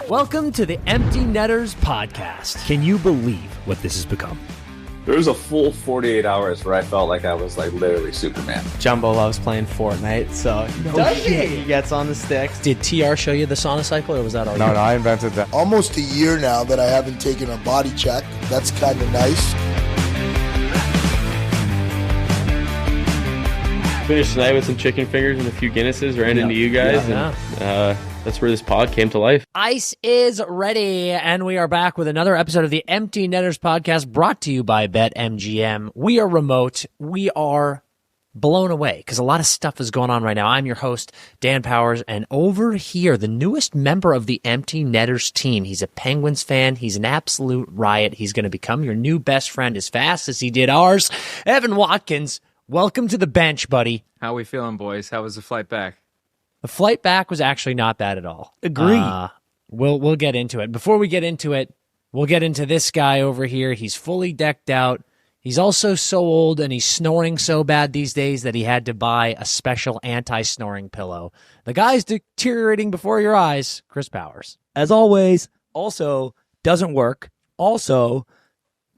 Welcome to the Empty Netters podcast. Can you believe what this has become? There was a full 48 hours where I felt like I was like literally Superman. Jumbo loves playing Fortnite, so he gets on the sticks. Did TR show you the sauna cycle, or was that all? No, I invented that. Almost a year now that I haven't taken a body check. That's kind of nice. Finished tonight with some chicken fingers and a few Guinnesses. Ran into you guys, and that's where this pod came to life. Ice is ready, and we are back with another episode of the Empty Netters podcast, brought to you by BetMGM. We are remote. We are blown away because a lot of stuff is going on right now. I'm your host, Dan Powers, and over here, the newest member of the Empty Netters team. He's a Penguins fan. He's an absolute riot. He's going to become your new best friend as fast as he did ours. Evan Watkins, welcome to the bench, buddy. How we feeling, boys? How was the flight back? The flight back was actually not bad at all. Agree. We'll get into it. Before we get into it, we'll get into this guy over here. He's fully decked out. He's also so old, and he's snoring so bad these days that he had to buy a special anti-snoring pillow. The guy's deteriorating before your eyes. Chris Powers. As always, also doesn't work. Also,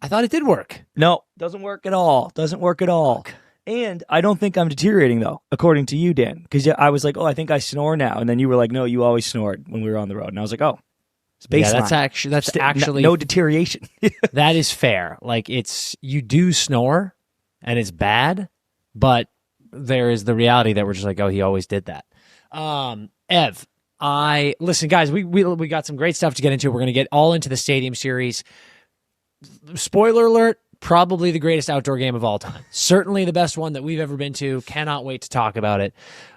I thought it did work. no, doesn't work at all. Doesn't work at all. And I don't think I'm deteriorating, though, according to you, Dan. Because I was like, oh, I think I snore now. And then you were like, no, you always snored when we were on the road. And I was like, oh, it's baseline. Yeah, that's actually no deterioration. That is fair. Like, you do snore, and it's bad, but there is the reality that we're just like, oh, he always did that. Ev, listen, guys, we got some great stuff to get into. We're going to get all into the Stadium Series. Spoiler alert. Probably the greatest outdoor game of all time. Certainly the best one that we've ever been to. Cannot wait to talk about it.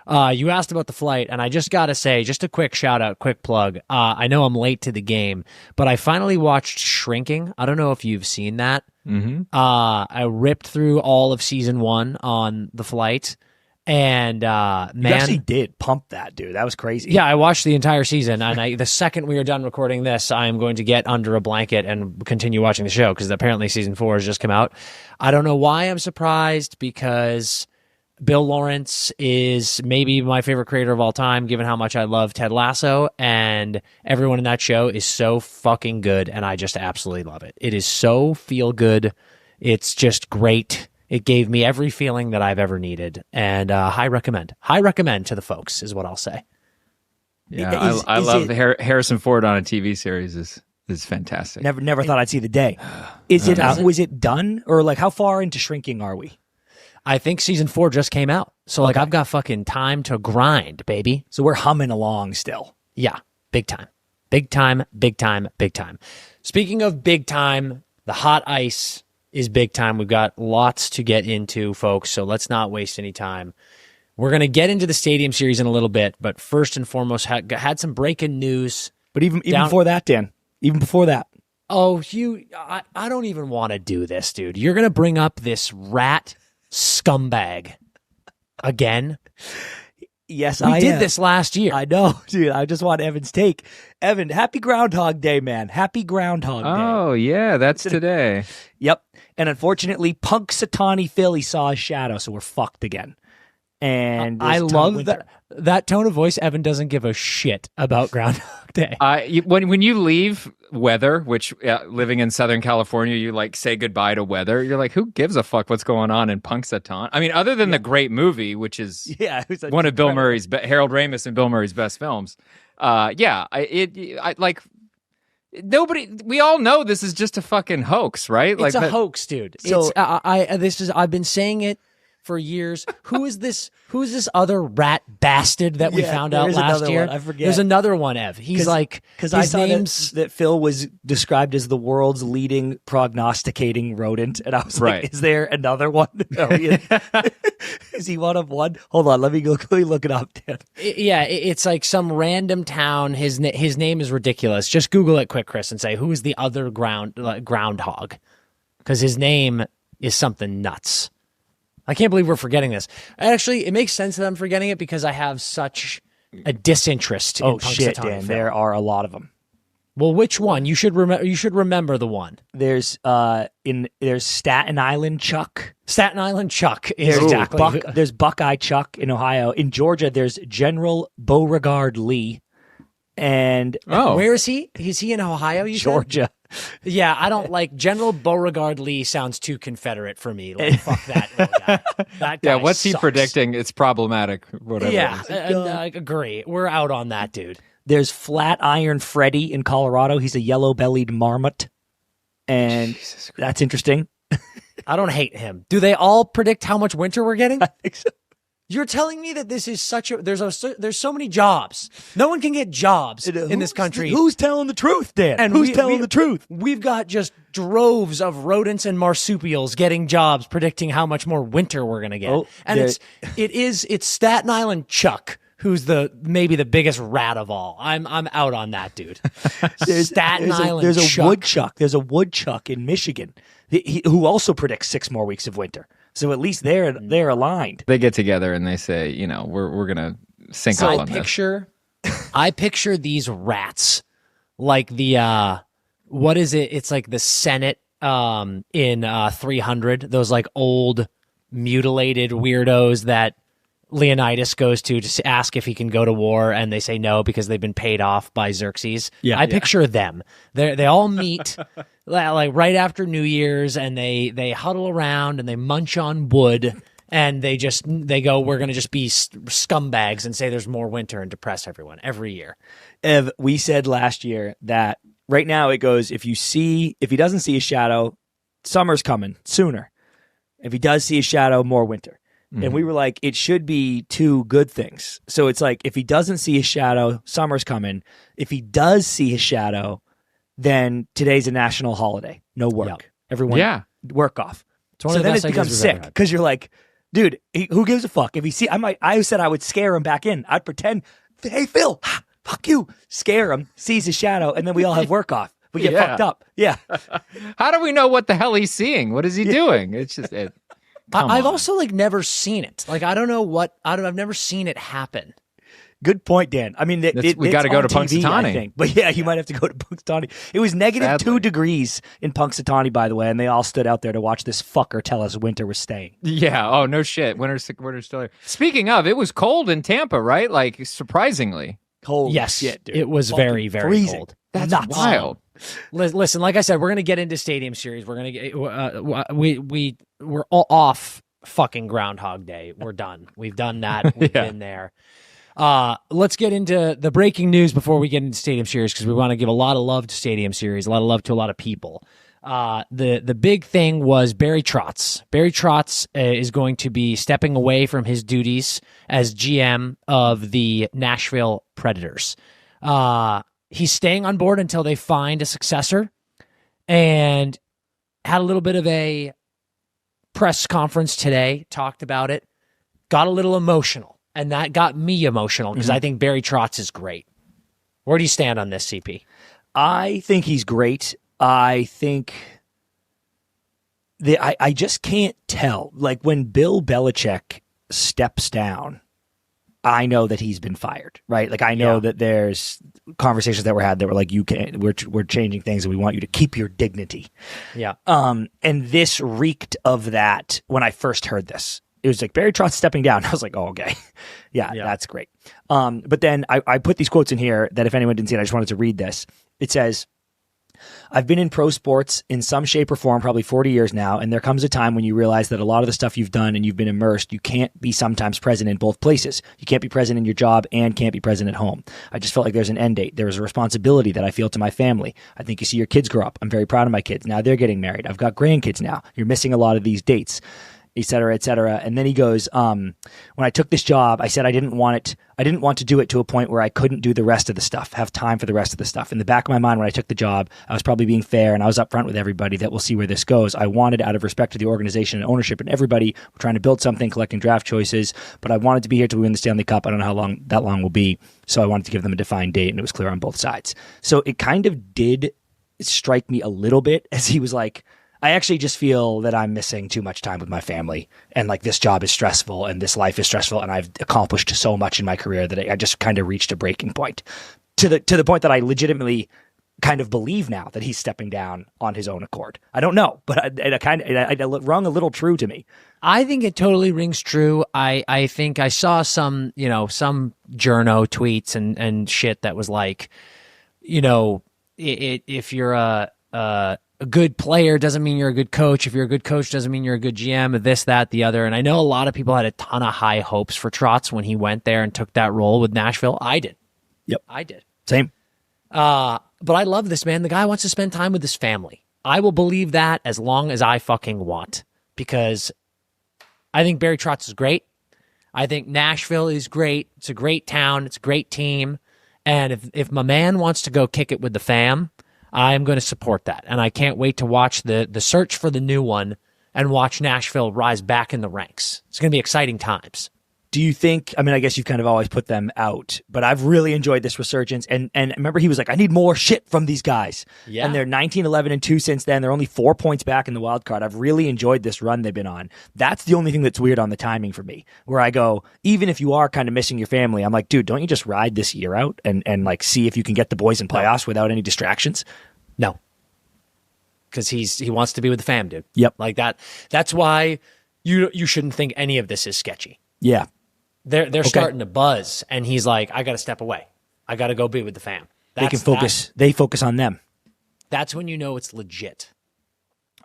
You asked about the flight, and I just got to say, just a quick shout out, quick plug. I know I'm late to the game, but I finally watched Shrinking. I don't know if you've seen that. Mm-hmm. I ripped through all of season 1 on the flight. And You man, actually did pump that, dude. That was crazy. yeah, I watched the entire season, and the second we are done recording this, I am going to get under a blanket and continue watching the show, because apparently season 4 has just come out. I don't know why I'm surprised, because Bill Lawrence is maybe my favorite creator of all time, given how much I love Ted Lasso, and everyone in that show is so fucking good, and I just absolutely love it. It is so feel good. It's just great. It gave me every feeling that I've ever needed, and high recommend. High recommend to the folks is what I'll say. Yeah, I love Harrison Ford on a TV series is fantastic. Never thought I'd see the day. Was it done? Or like, how far into Shrinking are we? I think season 4 just came out, so like I've got fucking time to grind, baby. So we're humming along still. Yeah, big time. Big time, big time, big time. Speaking of big time, the hot ice is big time. We've got lots to get into, folks, so let's not waste any time. We're going to get into the Stadium Series in a little bit, but first and foremost, had some breaking news. But even before that, Dan, even before that. Oh, I don't even want to do this, dude. You're going to bring up this rat scumbag again? Yes, we did this last year. I know, dude. I just want Evan's take. Evan, happy Groundhog Day, man. Happy Groundhog Day. Oh, yeah, that's today. Yep. And unfortunately, Punxsutawney Philly saw his shadow, so we're fucked again. And I love that tone of voice. Evan doesn't give a shit about Groundhog Day. When you leave weather, which living in Southern California, you like say goodbye to weather. You're like, who gives a fuck what's going on in Punxsutawney? I mean, other than the great movie, which is one of Bill Murray's, Harold Ramis and Bill Murray's best films. Nobody. We all know this is just a fucking hoax, right? It's a hoax, dude. So I've been saying it for years. Who is this other rat bastard that we found out last year? One. I forget. There's another one, Ev. He's because I saw that Phil was described as the world's leading prognosticating rodent, and I was like, is there another one? Is he one of one? Hold on, let me look it up, Dan. It's like some random town. His name is ridiculous. Just Google it quick, Chris, and say, who is the other groundhog? Because his name is something nuts. I can't believe we're forgetting this. Actually, it makes sense that I'm forgetting it because I have such a disinterest in Punxsutawney shit, Dan. Phil. There are a lot of them. Well, which one? You should remember the one. There's Staten Island Chuck. Staten Island Chuck is exactly. There's Buckeye Chuck in Ohio. In Georgia, there's General Beauregard Lee. And where is he? Is he in Ohio? You Georgia. Said? Yeah, I don't like General Beauregard Lee. Sounds too Confederate for me. Like, fuck that little guy. That guy what's he sucks. predicting? It's problematic. Whatever. Yeah, I agree. We're out on that, dude. There's Flatiron Freddy in Colorado. He's a yellow-bellied marmot, and that's interesting. I don't hate him. Do they all predict how much winter we're getting? I think so. You're telling me that this is such a there's so many jobs. No one can get jobs in this country. Who's telling the truth, Dan? And who's telling the truth? We've got just droves of rodents and marsupials getting jobs, predicting how much more winter we're gonna get. And it's Staten Island Chuck who's maybe the biggest rat of all. I'm out on that, dude. Staten Island. There's Chuck. a woodchuck. There's a woodchuck in Michigan who also predicts 6 more weeks of winter. So at least they're aligned. They get together and they say, we're gonna sync up on this. I picture these rats like the what is it? It's like the Senate in 300. Those like old mutilated weirdos that Leonidas goes to ask if he can go to war, and they say no because they've been paid off by Xerxes. I picture them. They all meet like right after New Year's, and they huddle around and they munch on wood, and they go, we're going to just be scumbags and say there's more winter and depress everyone every year. Ev, we said last year that right now it goes, if he doesn't see a shadow, summer's coming sooner. If he does see a shadow, more winter. Mm-hmm. And we were like, it should be 2 good things. So it's like, if he doesn't see a shadow, summer's coming. If he does see a shadow, then today's a national holiday. No work. Yep. Everyone work off. So then it becomes sick because you're like, dude, who gives a fuck? If he see, I said I would scare him back in. I'd pretend, hey, Phil, fuck you. Scare him, sees a shadow, and then we all have work off. We get fucked up. Yeah. How do we know what the hell he's seeing? What is he doing? It's just it. I've also like never seen it. Like I don't know I've never seen it happen. Good point, Dan. I mean, we got to go to Punxsutawney. I think. But you might have to go to Punxsutawney. It was negative 2 degrees in Punxsutawney, by the way, and they all stood out there to watch this fucker tell us winter was staying. Yeah. Oh no shit. Winter's still here. Speaking of, it was cold in Tampa, right? Like surprisingly cold. Yes, shit, dude. It was very, very freezing. Cold. That's nuts. Wild. Listen, like I said, we're gonna get into Stadium Series. We're gonna get we're all off fucking Groundhog Day. We're done. We've done that. We've been there. Let's get into the breaking news before we get into Stadium Series, because we want to give a lot of love to Stadium Series, a lot of love to a lot of people. The big thing was Barry Trotz. Barry Trotz is going to be stepping away from his duties as GM of the Nashville Predators. He's staying on board until they find a successor, and had a little bit of a press conference today, talked about it, got a little emotional, and that got me emotional because I think Barry Trotz is great. Where do you stand on this, CP? I think he's great. I think I just can't tell. Like when Bill Belichick steps down, I know that he's been fired, right? Like I know that there's conversations that were had that were like, we're changing things and we want you to keep your dignity. Yeah. And this reeked of that when I first heard this. It was like Barry Trotz stepping down. I was like, oh, okay. Yeah, that's great. But then I put these quotes in here that if anyone didn't see it, I just wanted to read this. It says, I've been in pro sports in some shape or form probably 40 years now, and there comes a time when you realize that a lot of the stuff you've done and you've been immersed, you can't be sometimes present in both places. You can't be present in your job and can't be present at home. I just felt like there's an end date. There is a responsibility that I feel to my family. I think you see your kids grow up. I'm very proud of my kids. Now they're getting married. I've got grandkids now. You're missing a lot of these dates, et cetera, et cetera. And then he goes, when I took this job, I said I didn't want to do it to a point where I couldn't do the rest of the stuff, have time for the rest of the stuff. In the back of my mind, when I took the job, I was probably being fair and I was upfront with everybody that we'll see where this goes. I wanted, out of respect to the organization and ownership and everybody, we're trying to build something, collecting draft choices, but I wanted to be here till we win the Stanley Cup. I don't know how long that long will be. So I wanted to give them a defined date, and it was clear on both sides. So it kind of did strike me a little bit as he was like, I actually just feel that I'm missing too much time with my family, and like this job is stressful and this life is stressful, and I've accomplished so much in my career that I just kind of reached a breaking point to the point that I legitimately kind of believe now that he's stepping down on his own accord. I don't know, but it rung a little true to me. I think it totally rings true. I think I saw some journo tweets and shit that was like, if you're a good player doesn't mean you're a good coach. If you're a good coach doesn't mean you're a good GM, this, that, the other. And I know a lot of people had a ton of high hopes for Trotz when he went there and took that role with Nashville. I did. Yep. I did. Same. But I love this, man. The guy wants to spend time with his family. I will believe that as long as I fucking want, because I think Barry Trotz is great. I think Nashville is great. It's a great town. It's a great team. And if my man wants to go kick it with the fam, I'm going to support that. And I can't wait to watch the search for the new one and watch Nashville rise back in the ranks. It's going to be exciting times. Do you think, I mean, I guess you've kind of always put them out, but I've really enjoyed this resurgence. And remember, he was like, I need more shit from these guys. Yeah. And they're 19-11-2 since then. They're only 4 points back in the wild card. I've really enjoyed this run they've been on. That's the only thing that's weird on the timing for me, where I go, even if you are kind of missing your family, I'm like, dude, don't you just ride this year out and like see if you can get the boys in playoffs without any distractions? No. Because he wants to be with the fam, dude. Yep. Like that. That's why you shouldn't think any of this is sketchy. Yeah. They're starting to buzz, and he's like, I got to step away. I got to go be with the fam. They can focus. They focus on them. That's when you know it's legit.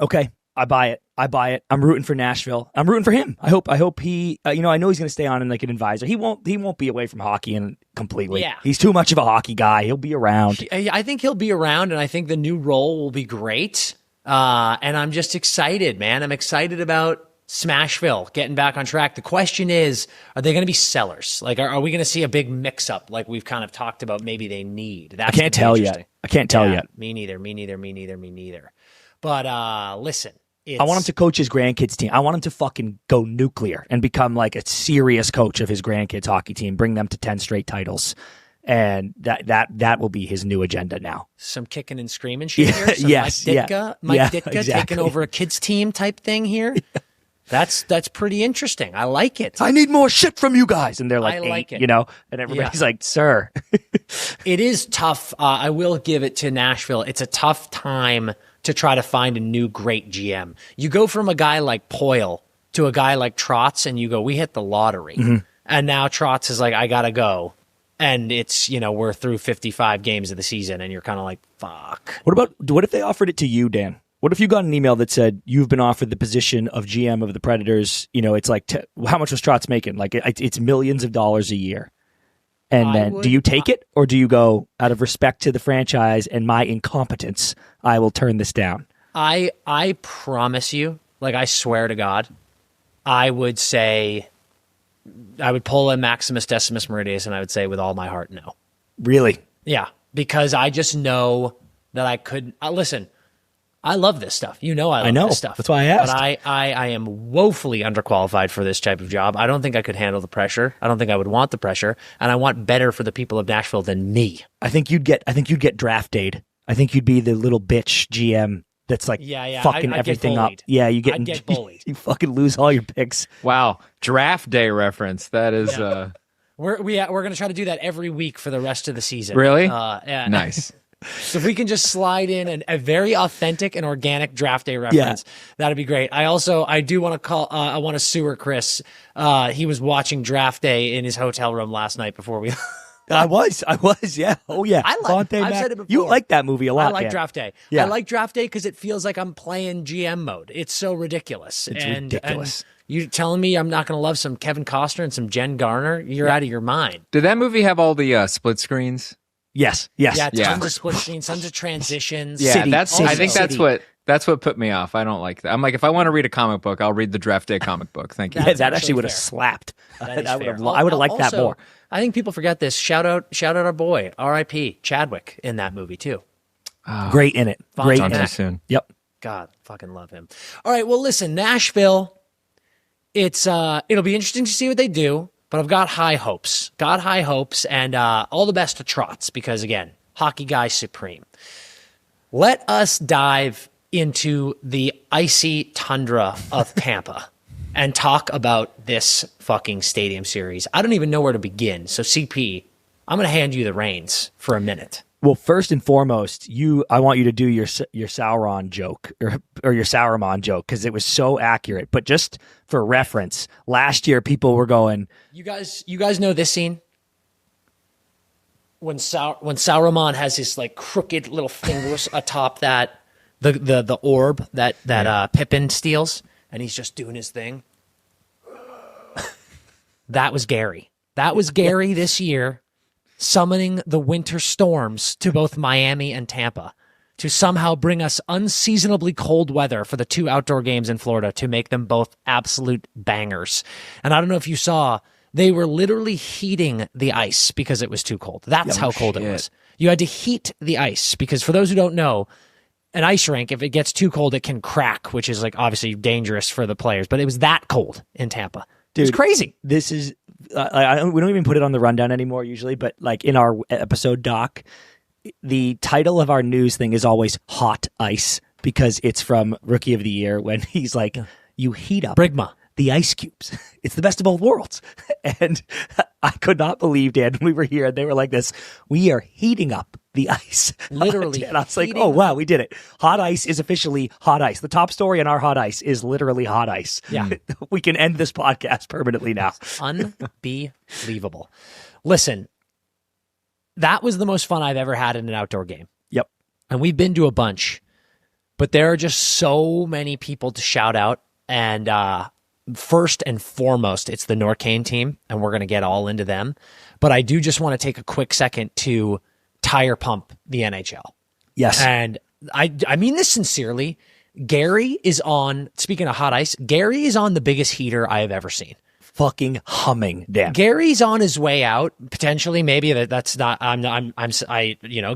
Okay, I buy it. I'm rooting for Nashville. I'm rooting for him. I hope he. I know he's going to stay on in like an advisor. He won't be away from hockey and completely. Yeah. He's too much of a hockey guy. He'll be around. I think he'll be around, and I think the new role will be great. And I'm just excited, man. I'm excited about Smashville getting back on track. The question is, are they going to be sellers? Like, are we going to see a big mix-up like we've kind of talked about maybe they need? I can't tell yet. Me neither. But listen. I want him to coach his grandkids' team. I want him to fucking go nuclear and become like a serious coach of his grandkids' hockey team, bring them to 10 straight titles. And that will be his new agenda now. Some kicking and screaming shit here? Some Mike Ditka taking over a kids' team type thing here? That's pretty interesting. I like it. I need more shit from you guys. And they're like, I like it. and everybody's like, sir. It is tough. I will give it to Nashville. It's a tough time to try to find a new great GM. You go from a guy like Poyle to a guy like Trotz, and you go, we hit the lottery. Mm-hmm. And now Trotz is like, I got to go. And it's, we're through 55 games of the season, and you're kind of like, fuck. What if they offered it to you, Dan? What if you got an email that said you've been offered the position of GM of the Predators? It's like, how much was Trotz making? Like, it's millions of dollars a year. And then do you take it, or do you go, out of respect to the franchise and my incompetence, I will turn this down? I promise you, like I swear to God, I would pull a Maximus Decimus Meridius, and I would say with all my heart, no. Really? Yeah, because I just know that I couldn't. Listen, I love this stuff. I love this stuff. That's why I asked. But I am woefully underqualified for this type of job. I don't think I could handle the pressure. I don't think I would want the pressure. And I want better for the people of Nashville than me. I think you'd get drafted. I think you'd be the little bitch GM that's like fucking everything up. Yeah, I'd get bullied. You fucking lose all your picks. Wow. Draft day reference. That is We're going to try to do that every week for the rest of the season. Really? Yeah. Nice. So if we can just slide in a very authentic and organic draft day reference, that'd be great. I do want to I want to sewer Chris. He was watching draft day in his hotel room last night before we. I was, yeah. Oh yeah. I've said it before. You like that movie a lot. I like draft day. I like draft day because it feels like I'm playing GM mode. It's so ridiculous. It's ridiculous. And you telling me I'm not going to love some Kevin Costner and some Jen Garner? You're out of your mind. Did that movie have all the split screens? Yes. Yeah, tons of split screens, tons of transitions. Yeah, I think that's what put me off. I don't like that. I'm like, if I want to read a comic book, I'll read the draft day comic book. Thank you. Yeah, that actually would have slapped. I would have liked that more. I think people forget this. Shout out our boy, R.I.P. Chadwick in that movie too. Great in it. Great in it. Soon. Yep. God, fucking love him. All right, well, listen, Nashville. It'll be interesting to see what they do. But I've got high hopes. And all the best to Trotz because, again, hockey guy supreme. Let us dive into the icy tundra of Tampa and talk about this fucking stadium series. I don't even know where to begin. So, CP, I'm going to hand you the reins for a minute. Well, first and foremost, I want you to do your Sauron joke or your Sauron joke because it was so accurate. But just for reference, last year people were going, You guys know this scene when Sauron has his like crooked little fingers atop that the orb that Pippin steals, and he's just doing his thing. That was Gary. That was Gary this year, summoning the winter storms to both Miami and Tampa to somehow bring us unseasonably cold weather for the 2 outdoor games in Florida to make them both absolute bangers. And I don't know if you saw, they were literally heating the ice because it was too cold. That's how cold it was. You had to heat the ice because, for those who don't know, an ice rink, if it gets too cold, it can crack, which is like obviously dangerous for the players. But it was that cold in Tampa. Dude, it's crazy. This is we don't even put it on the rundown anymore usually, but like in our episode doc, the title of our news thing is always Hot Ice because it's from Rookie of the Year when he's like, you heat up Brigma. The ice cubes. It's the best of both worlds. And I could not believe, Dan, when we were here, they were like this, we are heating up the ice. Literally. And I was like, oh, wow, we did it. Hot ice is officially hot ice. The top story in our hot ice is literally hot ice. Yeah. We can end this podcast permanently now. Unbelievable. Listen, that was the most fun I've ever had in an outdoor game. Yep. And we've been to a bunch, but there are just so many people to shout out. And first and foremost, it's the Norcane team, and we're going to get all into them. But I do just want to take a quick second to tire pump the NHL. Yes. And I mean this sincerely. Gary is on, speaking of hot ice, Gary is on the biggest heater I have ever seen. Fucking humming, damn. Gary's on his way out, potentially. Maybe that's not,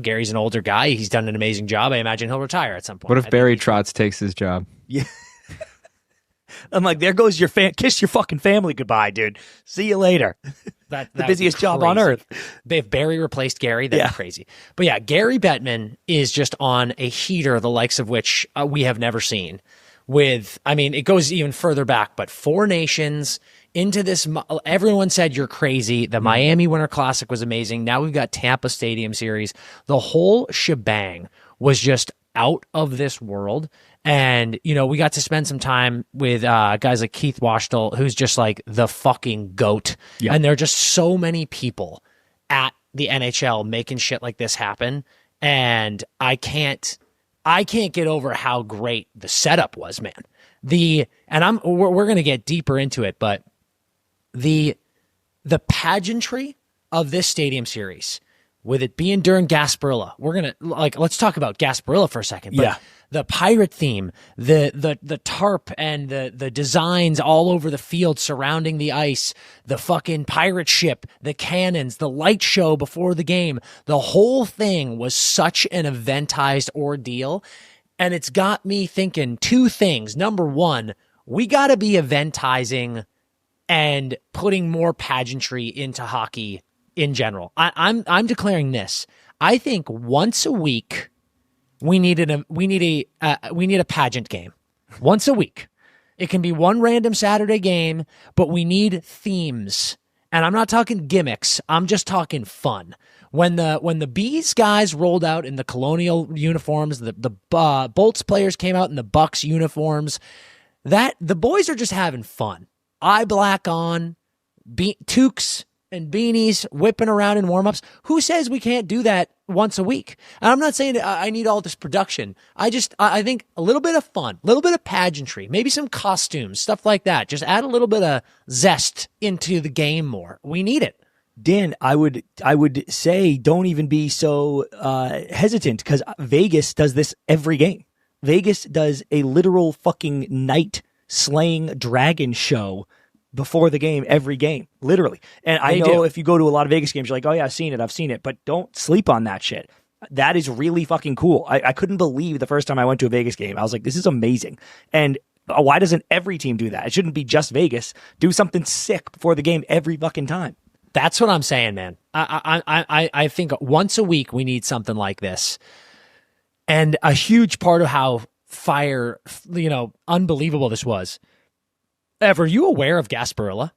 Gary's an older guy. He's done an amazing job. I imagine he'll retire at some point. What if Barry Trotz takes his job? Yeah. I'm like, there goes your kiss your fucking family goodbye, dude. See you later. The busiest job on earth. If Barry replaced Gary, that'd be crazy. But yeah, Gary Bettman is just on a heater, the likes of which we have never seen. It goes even further back, but 4 nations into this. Everyone said you're crazy. The Miami Winter Classic was amazing. Now we've got Tampa Stadium Series. The whole shebang was just out of this world. And, we got to spend some time with guys like Keith Washtel, who's just like the fucking GOAT. Yep. And there are just so many people at the NHL making shit like this happen. And I can't get over how great the setup was, man. We're going to get deeper into it, but the pageantry of this stadium series, with it being during Gasparilla, let's talk about Gasparilla for a second. But the pirate theme, the tarp and the designs all over the field surrounding the ice, the fucking pirate ship, the cannons, the light show before the game, the whole thing was such an eventized ordeal. And it's got me thinking 2 things. Number 1, we got to be eventizing and putting more pageantry into hockey in general. I'm declaring this. I think once a week we need a pageant game. Once a week. It can be one random Saturday game, but we need themes. And I'm not talking gimmicks. I'm just talking fun. When the Bees guys rolled out in the Colonial uniforms, the Bolts players came out in the Bucks uniforms, that the boys are just having fun. Eye black on, toques and beanies whipping around in warm-ups. Who says we can't do that once a week? And I'm not saying I need all this production. I think a little bit of fun, a little bit of pageantry, maybe some costumes, stuff like that. Just add a little bit of zest into the game more. We need it. Dan, I would say don't even be so hesitant because Vegas does this every game. Vegas does a literal fucking night slaying dragon show before the game, every game, literally. And I know if you go to a lot of Vegas games, you're like, oh yeah, I've seen it. But don't sleep on that shit. That is really fucking cool. I couldn't believe the first time I went to a Vegas game. I was like, this is amazing. And why doesn't every team do that? It shouldn't be just Vegas. Do something sick before the game every fucking time. That's what I'm saying, man. I think once a week we need something like this. And a huge part of how unbelievable this was. Ev, are you aware of Gasparilla?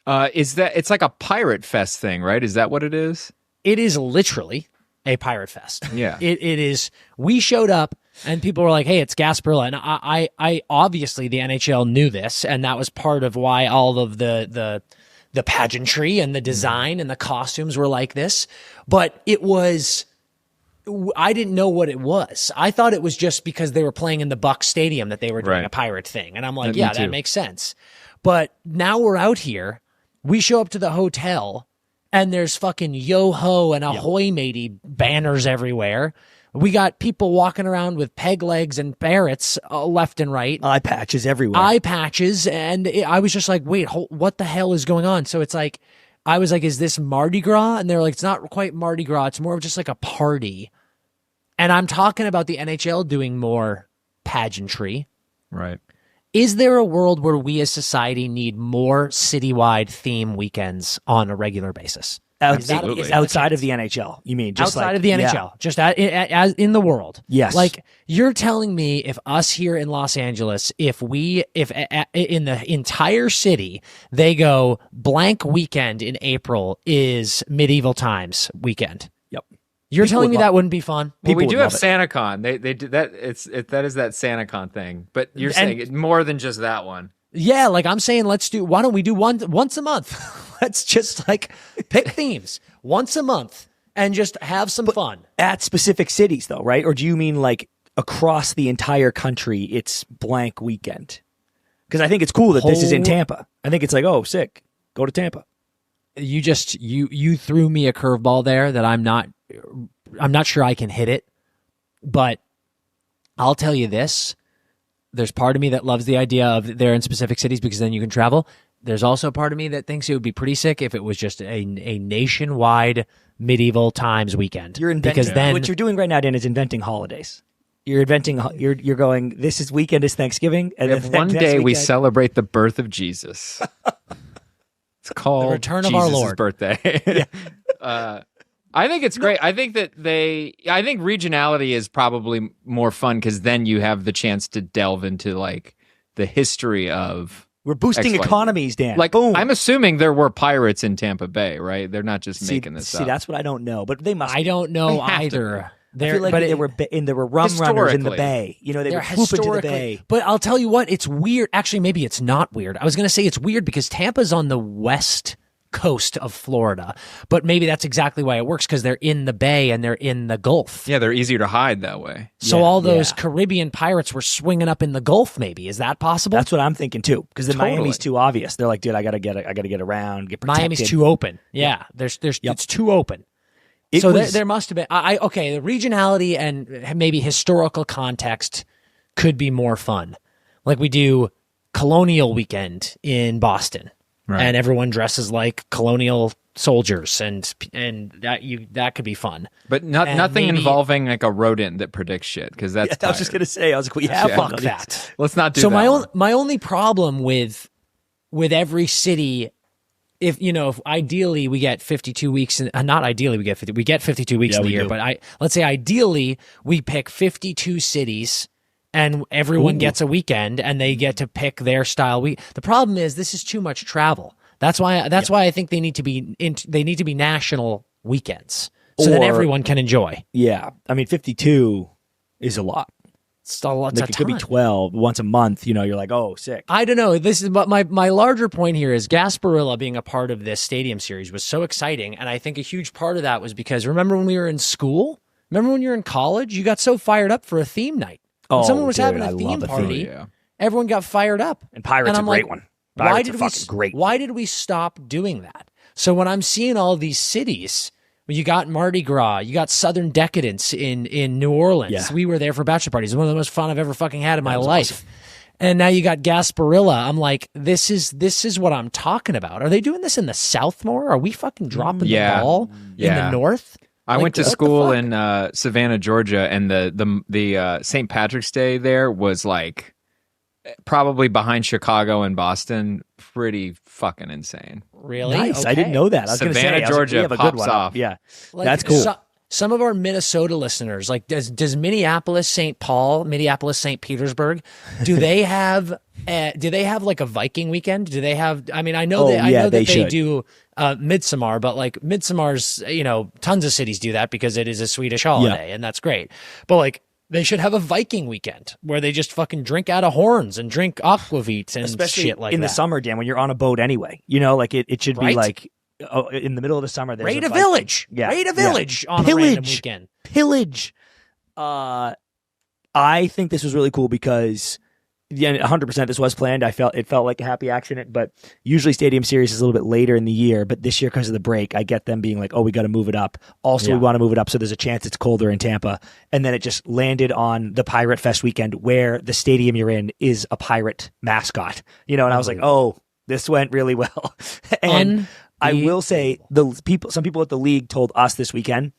It's like a pirate fest thing, right? Is that what it is? It is literally a pirate fest. Yeah. It is. We showed up and people were like, hey, it's Gasparilla. And I obviously the NHL knew this, and that was part of why all of the pageantry and the design and the costumes were like this. But it was, I didn't know what it was. I thought it was just because they were playing in the Buck Stadium that they were doing a pirate thing. And I'm like, yeah, that makes sense. But now we're out here. We show up to the hotel and there's fucking yo-ho and ahoy matey banners everywhere. We got people walking around with peg legs and barrettes left and right. Eye patches everywhere. And I was just like, wait, what the hell is going on? So it's like, I was like, is this Mardi Gras? And they're like, it's not quite Mardi Gras. It's more of just like a party. And I'm talking about the NHL doing more pageantry. Right. Is there a world where we as society need more citywide theme weekends on a regular basis? Absolutely. Outside of the NHL, you mean? Just outside of the NHL, just as in the world. Yes. Like, you're telling me if us here in Los Angeles, if in the entire city, they go blank weekend in April is medieval times weekend. Yep. You're telling me that wouldn't be fun? Well, we do have SantaCon. They do that. That is that SantaCon thing. But you're saying it's more than just that one. Yeah, like I'm saying, why don't we do once a month? Let's just like pick themes once a month and just have some fun. At specific cities though, right? Or do you mean like across the entire country, it's blank weekend? Because I think it's cool that this is in Tampa. I think it's like, oh, sick. Go to Tampa. You just, you threw me a curveball there that I'm not sure I can hit it, but I'll tell you this. There's part of me that loves the idea of they're in specific cities because then you can travel. There's also a part of me that thinks it would be pretty sick if it was just a nationwide medieval times weekend. You're inventing, because then what you're doing right now, Dan, is inventing holidays. You're inventing. You're going. This is weekend is Thanksgiving, and if one day we celebrate the birth of Jesus. It's called the return of Jesus' our Lord. Birthday. I think it's great. I think regionality is probably more fun because then you have the chance to delve into like the history of. We're boosting economies, Dan. Like, boom. I'm assuming there were pirates in Tampa Bay, right? They're not just making this up. See, that's what I don't know, but they must. I don't know either. I feel like there were rum runners in the Bay. You know, they were swooping to the Bay. But I'll tell you what, it's weird. Actually, maybe it's not weird. I was going to say it's weird because Tampa's on the west coast of Florida, but maybe that's exactly why it works because they're in the Bay and they're in the Gulf. Yeah, they're easier to hide that way. So all those Caribbean pirates were swinging up in the Gulf. Maybe is that possible? That's what I'm thinking too. Because Miami's too obvious. They're like, dude, I gotta get around, get protected. Miami's too open. Yeah, there's it's too open. There must have been. The regionality and maybe historical context could be more fun. Like we do Colonial Weekend in Boston. Right. And everyone dresses like colonial soldiers, and that could be fun. But nothing involving like a rodent that predicts shit, because that's. I was just gonna say, I was like, we have fuck that. Let's not do that. So my only problem with every city, if ideally we get 52 weeks, not ideally we get 52 weeks in the year, but let's say ideally we pick 52 cities. And everyone gets a weekend, and they get to pick their style. The problem is this is too much travel. That's why I think they need to be national weekends, so that everyone can enjoy. Yeah, I mean 52 is a lot. It's a lot. Like it could be 12 once a month. You're like, oh, sick. I don't know. This is but my larger point here is Gasparilla being a part of this stadium series was so exciting, and I think a huge part of that was because remember when we were in school? Remember when you were in college? You got so fired up for a theme night. When someone was having a theme party, everyone got fired up. And Pirate's a great one. Why did we stop doing that? So when I'm seeing all these cities, you got Mardi Gras, you got Southern Decadence in New Orleans. Yeah. We were there for bachelor parties. One of the most fun I've ever fucking had in my life. Awesome. And now you got Gasparilla. I'm like, this is what I'm talking about. Are they doing this in the South more? Are we fucking dropping the ball in the North? I went to school in Savannah, Georgia, and the St. Patrick's Day there was like probably behind Chicago and Boston. Pretty fucking insane. Really? Nice. Okay. I didn't know that. I was Savannah, Georgia pops off. Yeah, that's cool. Some of our Minnesota listeners, like does Minneapolis, St. Paul, Minneapolis, St. Petersburg, do they have like a Viking weekend? Do they have? I mean, I know that they do Midsummer, but like Midsummer's, tons of cities do that because it is a Swedish holiday, and that's great. But like, they should have a Viking weekend where they just fucking drink out of horns and drink aquavit and especially shit like in that. the summer, Dan, when you're on a boat anyway. Like it should be like in the middle of the summer. Raid a village. Yeah. Raid a village on a random weekend. Pillage. I think this was really cool because 100% this was planned. It felt like a happy accident, but usually Stadium Series is a little bit later in the year, but this year because of the break, I get them being like, oh, we got to move it up. Also, we want to move it up so there's a chance it's colder in Tampa. And then it just landed on the Pirate Fest weekend where the stadium you're in is a pirate mascot. And I was like, oh, this went really well. And I will say some people at the league told us this weekend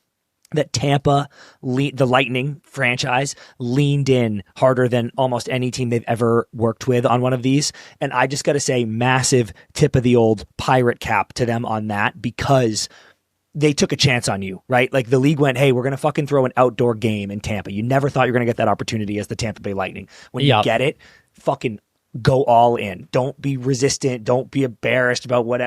that Tampa, the Lightning franchise, leaned in harder than almost any team they've ever worked with on one of these. And I just got to say, massive tip of the old pirate cap to them on that, because they took a chance on you, right? Like the league went, hey, we're going to fucking throw an outdoor game in Tampa. You never thought you were going to get that opportunity as the Tampa Bay Lightning. When you get it, fucking go all in. Don't be resistant. Don't be embarrassed about what,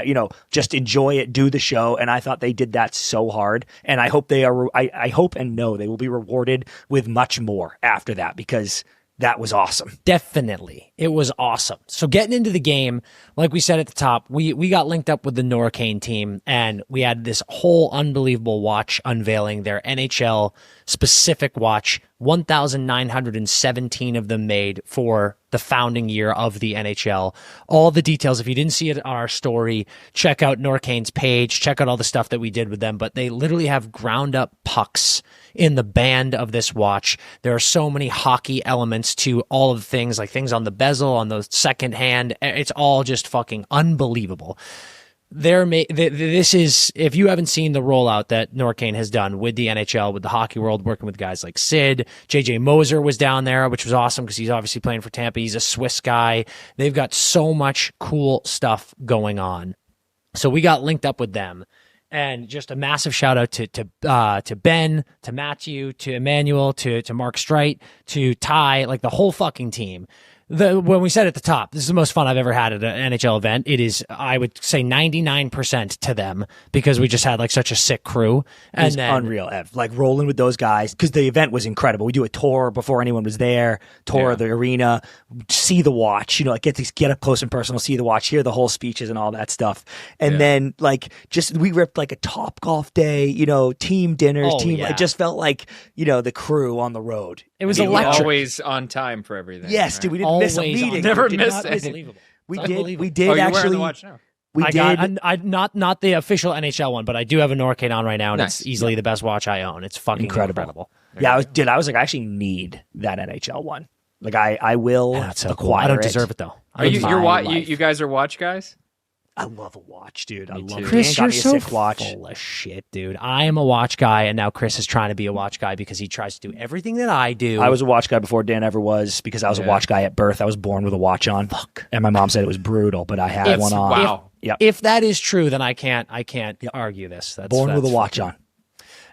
just enjoy it, do the show. And I thought they did that so hard. And I hope I hope and know they will be rewarded with much more after that, because that was awesome. Definitely. It was awesome. So getting into the game, like we said at the top, we got linked up with the Norcane team, and we had this whole unbelievable watch unveiling, their NHL specific watch, 1,917 of them made for the founding year of the NHL. All the details, if you didn't see it on our story, check out Norcane's page, check out all the stuff that we did with them, but they literally have ground up pucks in the band of this watch. There are so many hockey elements to all of the things, like things on the bezel, on the second hand. It's all just fucking unbelievable. This is, if you haven't seen the rollout that Norcane has done with the NHL, with the hockey world, working with guys like Sid, JJ Moser was down there, which was awesome because he's obviously playing for Tampa. He's a Swiss guy. They've got so much cool stuff going on. So we got linked up with them. And just a massive shout out to Ben, to Matthew, to Emmanuel, to Mark Streit, to Ty, like the whole fucking team. When we said at the top, this is the most fun I've ever had at an NHL event. It is, I would say, 99% to them, because we just had like such a sick crew. And it was unreal, Ev. Like rolling with those guys, because the event was incredible. We do a tour before anyone was there, tour of the arena, see the watch, like get up close and personal, see the watch, hear the whole speeches and all that stuff. And then like we ripped like a Top Golf day, team dinners, it just felt like, the crew on the road. It was electric. Always on time for everything. Yes, right? dude, we didn't miss a meeting. Never missed it. Unbelievable. We Unbelievable. did you're actually. wearing the watch now. Not the official NHL one, but I do have a Norcane on right now, and Nice. it's easily the best watch I own. It's fucking incredible. Yeah, I was like, I actually need that NHL one. Like, I will acquire cool. I don't deserve it though. Are you guys are watch guys? I love a watch, dude. I love it. Chris, Dan you're got me a so sick watch. full of shit, dude. I am a watch guy, and now Chris is trying to be a watch guy because he tries to do everything that I do. I was a watch guy before Dan ever was, because I was a watch guy at birth. I was born with a watch on. Fuck. And my mom said it was brutal, but I had one on. Wow. If that is true, then I can't argue this. That's born with a watch on.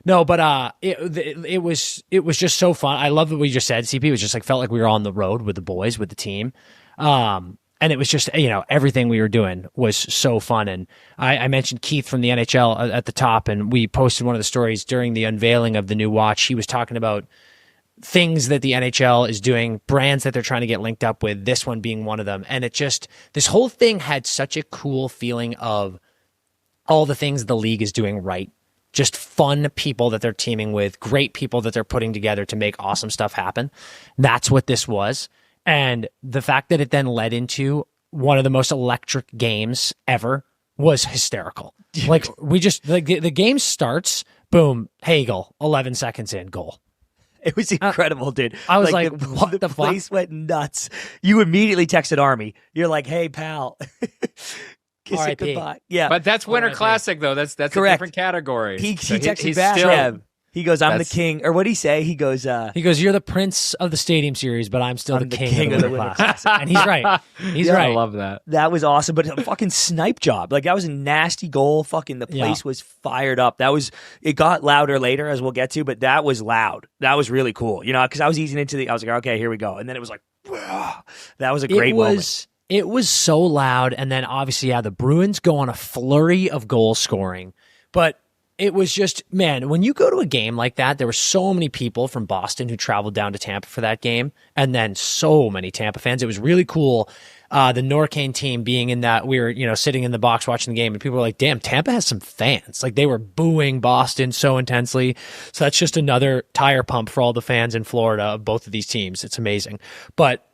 No, but it was just so fun. I love what we just said. CP was just like, felt like we were on the road with the boys, with the team. And it was just, everything we were doing was so fun. And I mentioned Keith from the NHL at the top, and we posted one of the stories during the unveiling of the new watch. He was talking about things that the NHL is doing, brands that they're trying to get linked up with, this one being one of them. And this whole thing had such a cool feeling of all the things the league is doing right. Just fun people that they're teaming with, great people that they're putting together to make awesome stuff happen. That's what this was. And the fact that it then led into one of the most electric games ever was hysterical. Like, the game starts, boom, Hagel, 11 seconds in, goal. It was incredible, dude. I was like, what the fuck? The place went nuts. You immediately texted Army. You're like, hey, pal. Kiss it goodbye. Yeah. But that's Winter Classic, though. That's correct. A different category. He texted back. He goes, I'm the king. Or what did he say? He goes, you're the prince of the Stadium Series, but I'm still the king of the Winter Classic. And he's right. He's right. I love that. That was awesome. But a fucking snipe job. Like, that was a nasty goal. Fucking the place was fired up. It got louder later, as we'll get to, but that was loud. That was really cool. Because I was easing into I was like, okay, here we go. And then it was like, that was a great moment. it was so loud. And then obviously, the Bruins go on a flurry of goal scoring. But it was just, man, when you go to a game like that, there were so many people from Boston who traveled down to Tampa for that game. And then so many Tampa fans. It was really cool. The Norcane team being in that, we were, sitting in the box watching the game, and people were like, damn, Tampa has some fans. Like, they were booing Boston so intensely. So that's just another tire pump for all the fans in Florida of both of these teams. It's amazing. But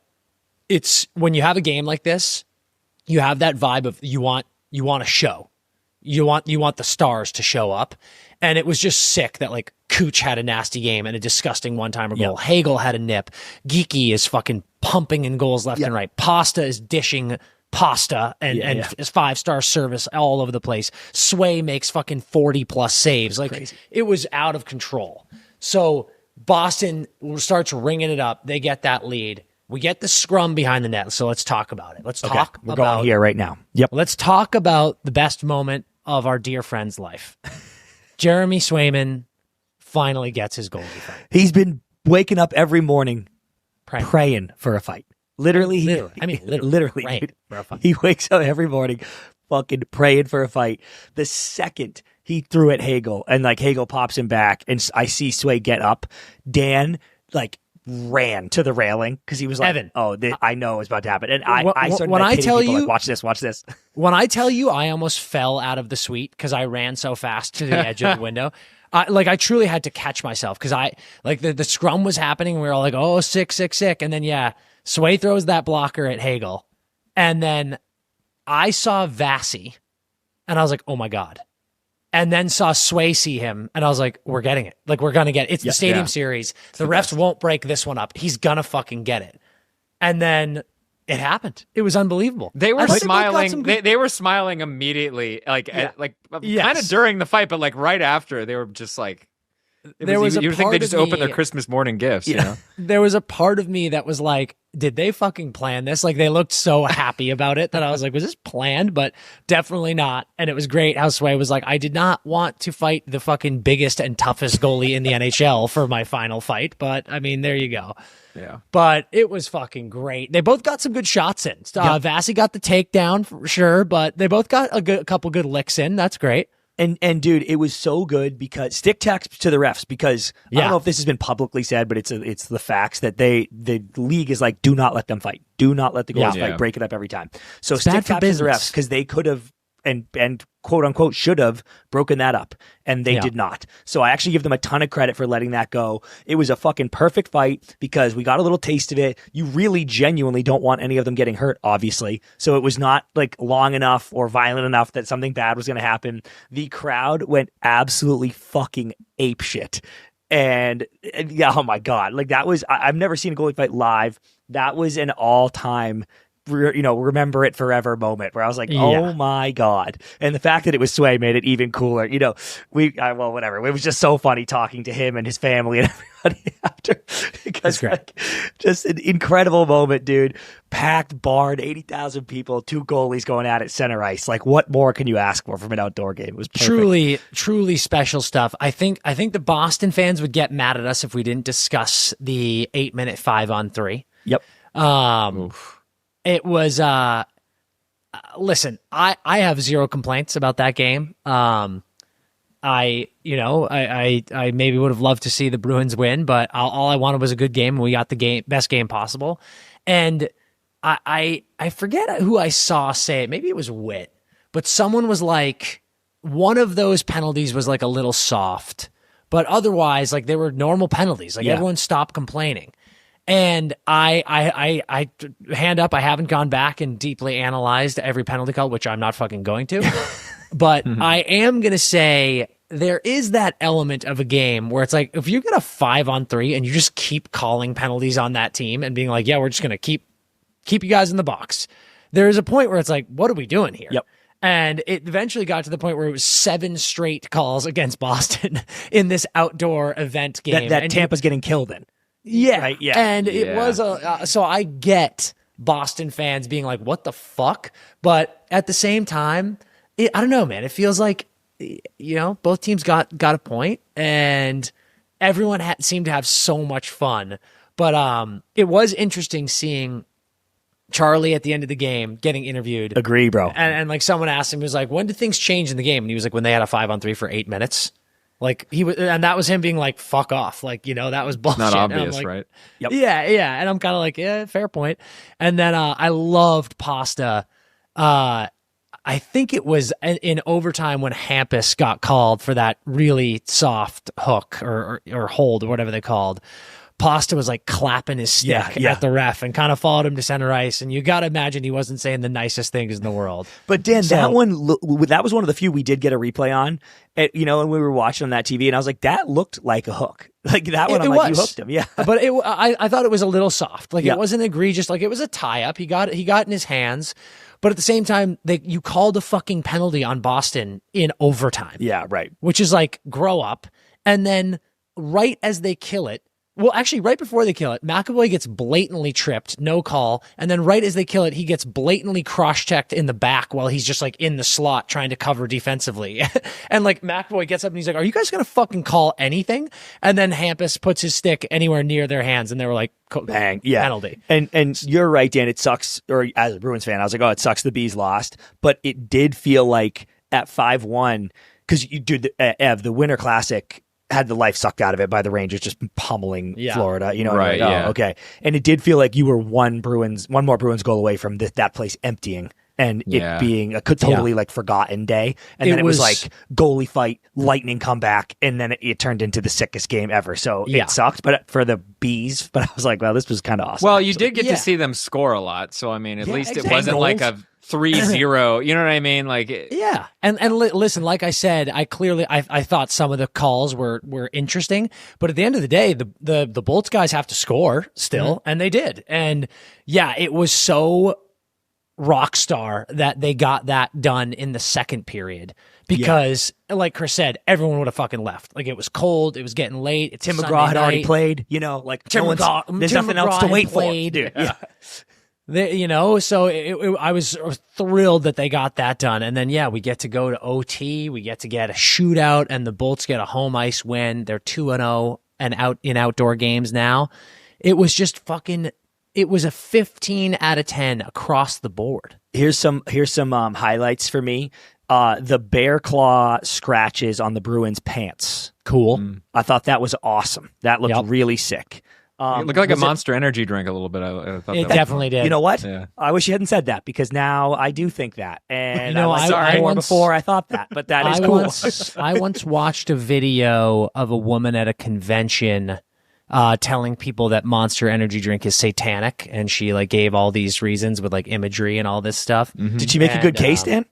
it's, when you have a game like this, you have that vibe of you want a show. You want the stars to show up. And it was just sick that, like, Cooch had a nasty game and a disgusting one-timer goal. Hagel had a nip. Geeky is fucking pumping in goals left and right. Pasta is dishing pasta and his 5-star service all over the place. Sway makes fucking 40-plus saves. Like, crazy. It was out of control. So Boston starts ringing it up. They get that lead. We get the scrum behind the net. So let's talk about it. We're going here right now. Yep. Let's talk about the best moment of our dear friend's life. Jeremy Swayman finally gets his goalie fight. He's been waking up every morning praying for a fight. Literally. Praying for a fight. He wakes up every morning fucking praying for a fight. The second he threw at Hagel and, like, Hagel pops him back and I see Sway get up, Dan, like, ran to the railing because he was like, Evan, I know it's about to happen. And I started when I tell people, you, like, watch this. When I tell you I almost fell out of the suite because I ran so fast to the edge of the window, I truly had to catch myself because the scrum was happening and we were all like, oh, sick. And then, Sway throws that blocker at Hagel. And then I saw Vasi and I was like, oh my God. And then saw Sway see him, and I was like, we're getting it. Like, we're going to get it. It's the Stadium Series. The refs won't break this one up. He's going to fucking get it. And then it happened. It was unbelievable. They were smiling. They were smiling immediately, kind of during the fight, but, like, right after, they were just like, you would think they just opened their Christmas morning gifts, you know? There was a part of me that was like, did they fucking plan this? Like, they looked so happy about it that I was like, was this planned? But definitely not. And it was great how Sway was like, I did not want to fight the fucking biggest and toughest goalie in the NHL for my final fight. But, I mean, there you go. Yeah. But it was fucking great. They both got some good shots in. Vasi got the takedown for sure, but they both got a couple good licks in. That's great. And dude, it was so good because stick text to the refs because I don't know if this has been publicly said, but it's the facts that the league is like, do not let them fight. Do not let the goalies fight. Break it up every time. So stick text to the refs because they could have and quote unquote should have broken that up and they did not. So I actually give them a ton of credit for letting that go. It was a fucking perfect fight because we got a little taste of it. You really genuinely don't want any of them getting hurt, obviously. So it was not like long enough or violent enough that something bad was going to happen. The crowd went absolutely fucking apeshit. And oh my God, like that was, I've never seen a goalie fight live. That was an all-time remember it forever moment where I was like, oh my God. And the fact that it was Sway made it even cooler. Whatever. It was just so funny talking to him and his family and everybody after because just an incredible moment, dude. Packed barn, 80,000 people, 2 goalies going at it center ice. Like, what more can you ask for from an outdoor game? It was perfect. Truly special stuff. I think the Boston fans would get mad at us if we didn't discuss the 8-minute 5-on-3. Yep. It was, listen, I have zero complaints about that game. I maybe would have loved to see the Bruins win, but all I wanted was a good game, and we got the best game possible. And I forget who I saw say it. Maybe it was Witt, but someone was like, one of those penalties was like a little soft, but otherwise, like, they were normal penalties. Like, everyone stopped complaining. And I hand up, I haven't gone back and deeply analyzed every penalty call, which I'm not fucking going to. But I am going to say there is that element of a game where it's like, if you get a 5-on-3 and you just keep calling penalties on that team and being like, yeah, we're just going to keep you guys in the box. There is a point where it's like, what are we doing here? Yep. And it eventually got to the point where it was 7 straight calls against Boston in this outdoor event game. That Tampa's getting killed in. Yeah. Right? Yeah. And it was so I get Boston fans being like, what the fuck? But at the same time, I don't know, man. It feels like, both teams got a point and everyone seemed to have so much fun. But it was interesting seeing Charlie at the end of the game getting interviewed. Agree, bro. And like someone asked him, he was like, when did things change in the game? And he was like, when they had a 5-on-3 for 8 minutes. Like he was, and that was him being like, fuck off. Like, that was bullshit. Not obvious, like, right? Yep. Yeah. And I'm kind of like, yeah, fair point. And then I loved Pasta. I think it was in overtime when Hampus got called for that really soft hook or hold or whatever they called. Pasta was like clapping his stick at the ref and kind of followed him to center ice. And you got to imagine he wasn't saying the nicest things in the world. But Dan, that was one of the few we did get a replay on, and we were watching on that TV, and I was like, that looked like a hook. Like that one, you hooked him. Yeah. But I thought it was a little soft. Like it wasn't egregious. Like it was a tie up. He got in his hands. But at the same time, you called a fucking penalty on Boston in overtime. Yeah, right. Which is like, grow up. And then right as they kill it, well, actually, right before they kill it, McAvoy gets blatantly tripped, no call. And then right as they kill it, he gets blatantly cross-checked in the back while he's just like in the slot trying to cover defensively. And like McAvoy gets up and he's like, are you guys going to fucking call anything? And then Hampus puts his stick anywhere near their hands and they were like, bang, penalty. And you're right, Dan, it sucks. Or as a Bruins fan, I was like, oh, it sucks the Bees lost. But it did feel like at 5-1, because you do Ev, the Winter Classic had the life sucked out of it by the Rangers just pummeling Florida. Right, like, okay. And it did feel like you were one more Bruins goal away from that place emptying and it being a totally like forgotten day. And then it was like goalie fight, lightning comeback, and then it turned into the sickest game ever. So it sucked, but for the Bees, but I was like, well, this was kind of awesome. Well, you did get to see them score a lot. So, I mean, at least it wasn't like a 3-0, you know what I mean? Like, and listen, like I said, I thought some of the calls were interesting, but at the end of the day, the Bolts guys have to score still, and they did. And it was so rock star that they got that done in the second period because, like Chris said, everyone would have fucking left. Like it was cold, it was getting late. It's Tim McGraw had already played. Like there's nothing else to wait for, dude. Yeah. So I was thrilled that they got that done. And then, we get to go to OT. We get to get a shootout, and the Bolts get a home ice win. They're 2-0 and out in outdoor games now. It was just it was a 15 out of 10 across the board. Here's some highlights for me. The bear claw scratches on the Bruins' pants. Cool. I thought that was awesome. That looked really sick. It looked like a Monster Energy drink a little bit. I thought it definitely did. You know what? Yeah. I wish you hadn't said that because now I do think that. And before I thought that, but that is cool. I once watched a video of a woman at a convention telling people that Monster Energy drink is satanic, and she like gave all these reasons with like imagery and all this stuff. Mm-hmm. Did she make a good case, Dan?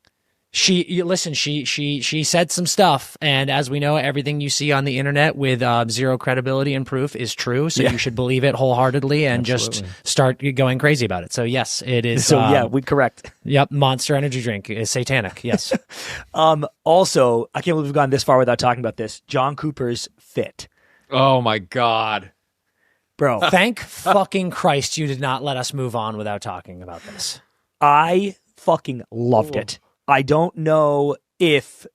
She said some stuff, and as we know, everything you see on the internet with zero credibility and proof is true. So you should believe it wholeheartedly and just start going crazy about it. So yes, it is. So we correct. Yep, Monster Energy drink is satanic. Yes. Also, I can't believe we've gone this far without talking about this. John Cooper's fit. Oh my God, bro! Thank fucking Christ you did not let us move on without talking about this. I fucking loved it. I don't know if,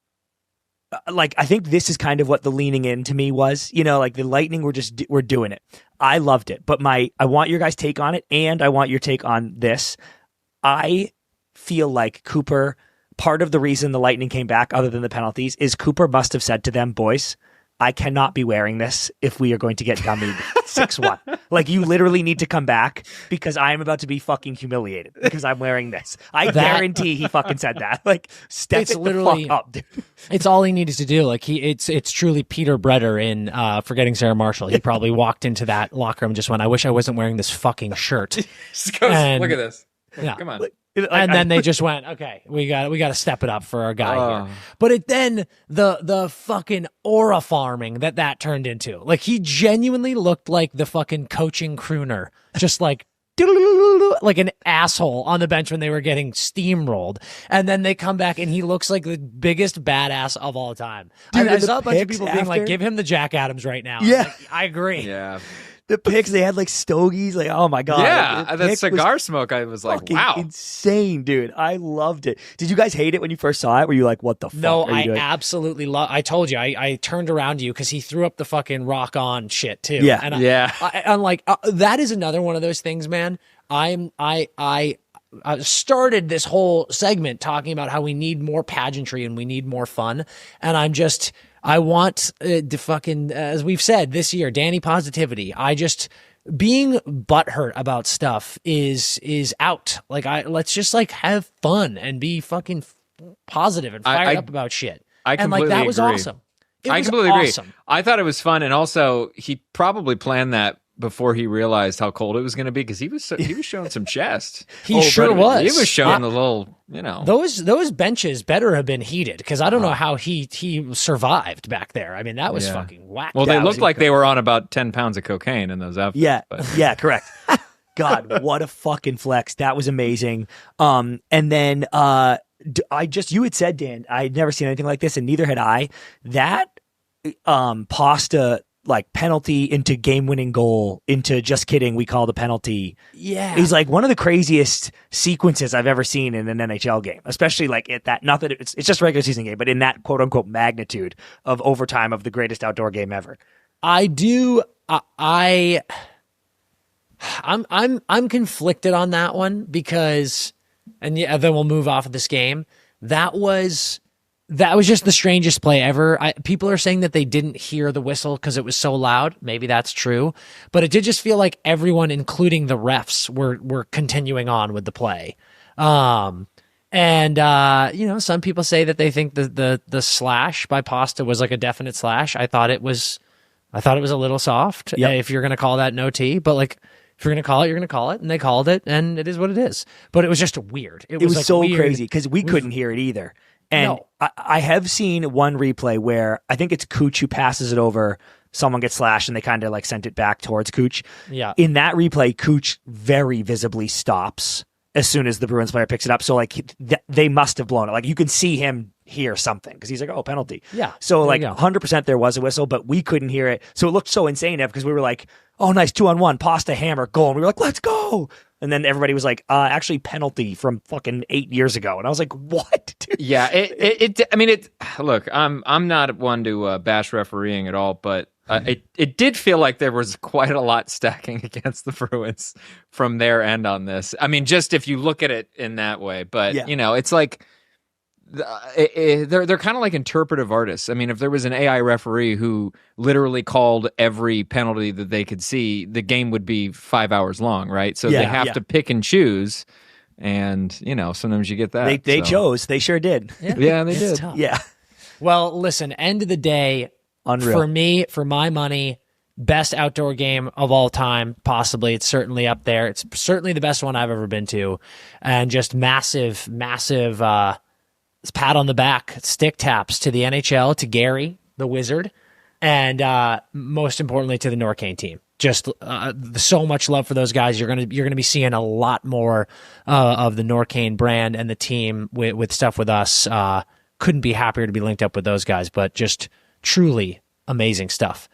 I think this is kind of what the leaning in to me was, like the Lightning were doing it. I loved it, but I want your guys' take on it, and I want your take on this. I feel like Cooper, part of the reason the Lightning came back, other than the penalties, is Cooper must have said to them, boys, I cannot be wearing this if we are going to get dummied 6-1. Like, you literally need to come back because I am about to be fucking humiliated because I'm wearing this. I guarantee he fucking said that. Like, step it the fuck up, dude. It's all he needed to do. Like, it's truly Peter Bretter in Forgetting Sarah Marshall. He probably walked into that locker room and just went, I wish I wasn't wearing this fucking shirt. Just goes, look at this. Yeah. Come on. And then they just went, okay, we got to step it up for our guy here. But then the fucking aura farming that turned into, like, he genuinely looked like the fucking coaching crooner, just like an asshole on the bench when they were getting steamrolled. And then they come back and he looks like the biggest badass of all time. Dude, I saw a bunch of people being like, give him the Jack Adams right now. Yeah. Like, I agree. Yeah. The picks, they had like stogies. Like, oh my God. Yeah, Like, that cigar smoke, I was like, wow. Insane, dude. I loved it. Did you guys hate it when you first saw it? Were you like, what the fuck? No, are you doing? Absolutely love. I told you, I turned around to you because he threw up the fucking rock on shit too. Yeah. And I'm like, that is another one of those things, man. I started this whole segment talking about how we need more pageantry and we need more fun. And I want to fucking, as we've said this year, Danny positivity. Being butthurt about stuff is out. Like, let's just like have fun and be fucking positive and fired up about shit. I completely and like that was agree. Awesome. I completely agree. I thought it was fun, and also he probably planned that before he realized how cold it was going to be, because he was showing some chest. He sure was. He was showing the little, those benches better have been heated, because I don't know how he survived back there. I mean, that was fucking whack. Well, they looked like they were on about 10 pounds of cocaine in those outfits. Yeah, yeah, correct. God, what a fucking flex. That was amazing. And then you had said, Dan, I'd never seen anything like this, and neither had I. That Pasta like penalty into game-winning goal into just kidding, we called a penalty. Yeah. He's like one of the craziest sequences I've ever seen in an NHL game, especially like at that, not that it's just a regular season game, but in that quote unquote magnitude of overtime of the greatest outdoor game ever. I'm conflicted on that one because, and yeah, then we'll move off of this game. That was just the strangest play ever. People are saying that they didn't hear the whistle because it was so loud. Maybe that's true, but it did just feel like everyone, including the refs, were continuing on with the play. Some people say that they think the slash by Pasta was like a definite slash. I thought it was a little soft. Yep. If you're gonna call that an OT, but like, if you're going to call it, you're going to call it. And they called it, and it is what it is. But it was just weird. It was like so weird. crazy because we couldn't hear it either. And no. I have seen one replay where I think it's Cooch who passes it over. Someone gets slashed, and they kind of like sent it back towards Cooch. Yeah. In that replay, Cooch very visibly stops as soon as the Bruins player picks it up. So like they must have blown it. Like you can see him hear something because he's like, oh, penalty. Yeah. So like 100% there was a whistle, but we couldn't hear it. So it looked so insane because we were like, oh, nice 2-on-1, Pasta hammer, goal. And we were like, let's go. And then everybody was like, actually penalty from fucking 8 years ago. And I was like, what? Dude? Yeah. Look, I'm not one to bash refereeing at all, but it did feel like there was quite a lot stacking against the Bruins from their end on this. I mean, just if you look at it in that way, but it's like, they're kind of like interpretive artists. I mean, if there was an AI referee who literally called every penalty that they could see, the game would be 5 hours long, right? So they have to pick and choose, and sometimes you get that. They chose. They sure did. Yeah, they did. Tough. Yeah. Well, listen. End of the day, unreal for me, for my money, best outdoor game of all time. Possibly, it's certainly up there. It's certainly the best one I've ever been to, and just massive. Pat on the back, stick taps to the NHL, to Gary, the Wizard, and most importantly to the Norcane team. Just so much love for those guys. You're gonna be seeing a lot more of the Norcane brand and the team with stuff with us. Couldn't be happier to be linked up with those guys, but just truly amazing stuff.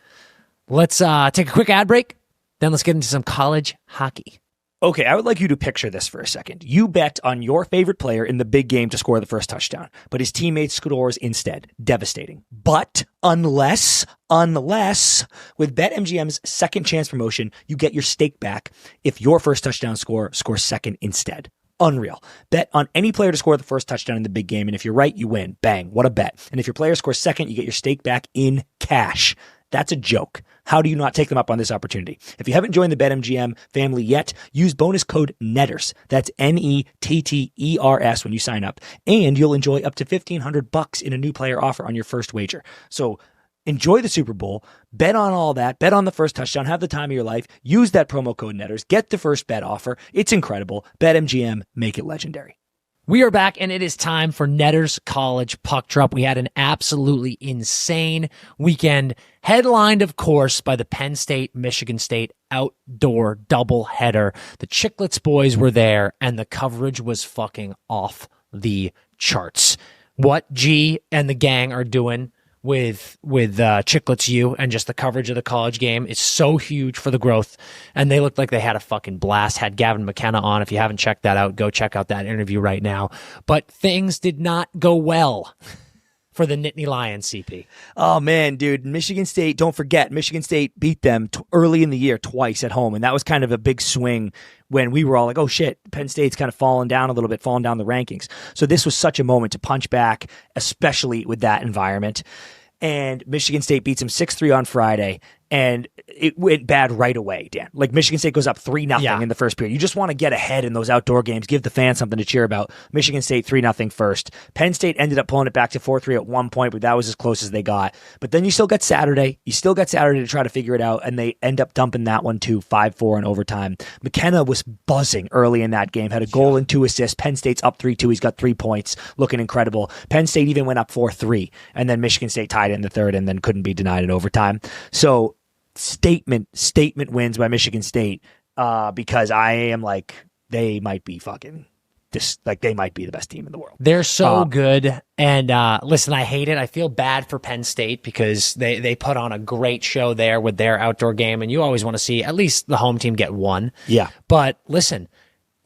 Let's take a quick ad break, then let's get into some college hockey. Okay, I would like you to picture this for a second. You bet on your favorite player in the big game to score the first touchdown, but his teammate scores instead. Devastating. But unless with BetMGM's second chance promotion, you get your stake back if your first touchdown scores second instead. Unreal. Bet on any player to score the first touchdown in the big game, and if you're right, you win. Bang. What a bet. And if your player scores second, you get your stake back in cash. That's a joke. How do you not take them up on this opportunity? If you haven't joined the BetMGM family yet, use bonus code NETTERS. That's NETTERS when you sign up, and you'll enjoy up to $1,500 in a new player offer on your first wager. So enjoy the Super Bowl, bet on all that, bet on the first touchdown, have the time of your life, use that promo code NETTERS, get the first bet offer. It's incredible. BetMGM, make it legendary. We are back, and it is time for Netter's College Puck Drop. We had an absolutely insane weekend, headlined, of course, by the Penn State, Michigan State outdoor doubleheader. The Chicklets boys were there, and the coverage was fucking off the charts. What G and the gang are doing with Chicklets U, and just the coverage of the college game is so huge for the growth. And they looked like they had a fucking blast. Had Gavin McKenna on. If you haven't checked that out, go check out that interview right now. But things did not go well for the Nittany Lions, CP. Oh, man, dude. Michigan State, don't forget, Michigan State beat them early in the year twice at home, and that was kind of a big swing when we were all like, oh, shit, Penn State's kind of fallen down a little bit, fallen down the rankings. So this was such a moment to punch back, especially with that environment. And Michigan State beats them 6-3 on Friday, and it went bad right away, Dan. Like, Michigan State goes up 3-0 in the first period. You just want to get ahead in those outdoor games, give the fans something to cheer about. Michigan State 3-0 first. Penn State ended up pulling it back to 4-3 at one point, but that was as close as they got. But then you still got Saturday. You still got Saturday to try to figure it out, and they end up dumping that one too, 5-4 in overtime. McKenna was buzzing early in that game, had a goal and 2 assists. Penn State's up 3-2. He's got 3 points, looking incredible. Penn State even went up 4-3, and then Michigan State tied it in the third and then couldn't be denied in overtime. So statement wins by Michigan State, because I am like, they might be fucking this, like they might be the best team in the world. They're so good. And listen, I hate it. I feel bad for Penn State because they put on a great show there with their outdoor game, and you always want to see at least the home team get one. Yeah. But listen,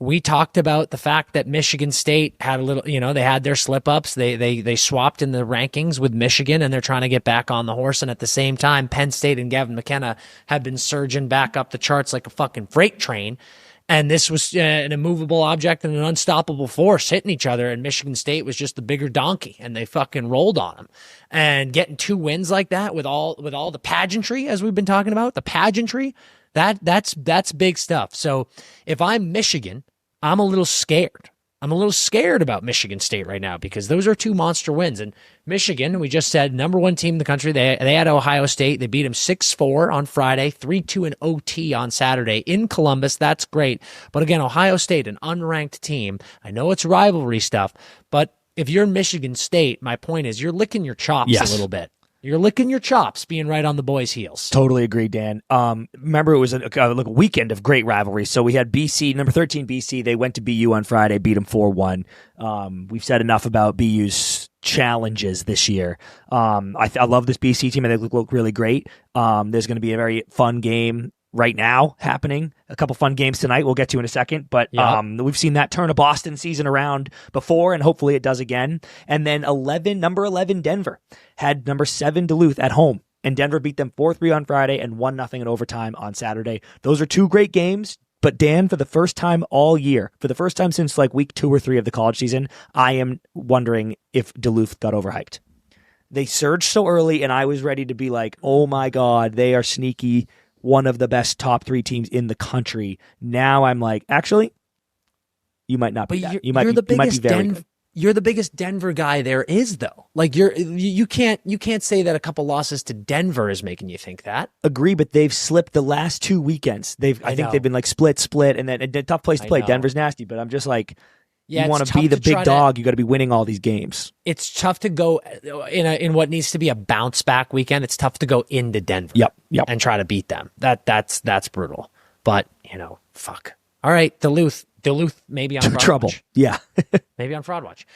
we talked about the fact that Michigan State had a little, they had their slip-ups. They swapped in the rankings with Michigan, and they're trying to get back on the horse. And at the same time, Penn State and Gavin McKenna have been surging back up the charts like a fucking freight train. And this was an immovable object and an unstoppable force hitting each other. And Michigan State was just the bigger donkey, and they fucking rolled on them. And getting 2 wins like that with all the pageantry, as we've been talking about, the pageantry, that's big stuff. So if I'm Michigan, I'm a little scared. I'm a little scared about Michigan State right now because those are 2 monster wins. And Michigan, we just said, number 1 team in the country. They had Ohio State. They beat them 6-4 on Friday, 3-2 in OT on Saturday in Columbus. That's great. But again, Ohio State, an unranked team. I know it's rivalry stuff, but if you're Michigan State, my point is you're licking your chops a little bit. You're licking your chops being right on the boys' heels. Totally agree, Dan. Remember, it was a weekend of great rivalries. So we had BC, number 13 BC. They went to BU on Friday, beat them 4-1. We've said enough about BU's challenges this year. I love this BC team, and they look really great. There's going to be a very fun game right now happening. A couple fun games tonight we'll get to in a second, but we've seen that turn a Boston season around before, and hopefully it does again. And then number 11 Denver had number 7 Duluth at home, and Denver beat them 4-3 on Friday and 1-0 in overtime on Saturday. Those are 2 great games. But Dan, for the first time all year, for the first time since like week 2 or 3 of the college season, I am wondering if Duluth got overhyped. They surged so early, and I was ready to be like, oh my God, they are sneaky, one of the best top 3 teams in the country. Now I'm like, actually, you might not be that. You might be very good. You're the biggest Denver guy there is, though. Like you can't say that a couple losses to Denver is making you think that. Agree, but they've slipped the last 2 weekends. I think they've been like split, and then a tough place to play. Denver's nasty, but I'm just like, you want to be the big dog. You got to be winning all these games. It's tough to go in what needs to be a bounce back weekend. It's tough to go into Denver, and try to beat them. That's brutal. But fuck. All right, Duluth maybe on Fraud trouble. Watch. Yeah, maybe on Fraud Watch.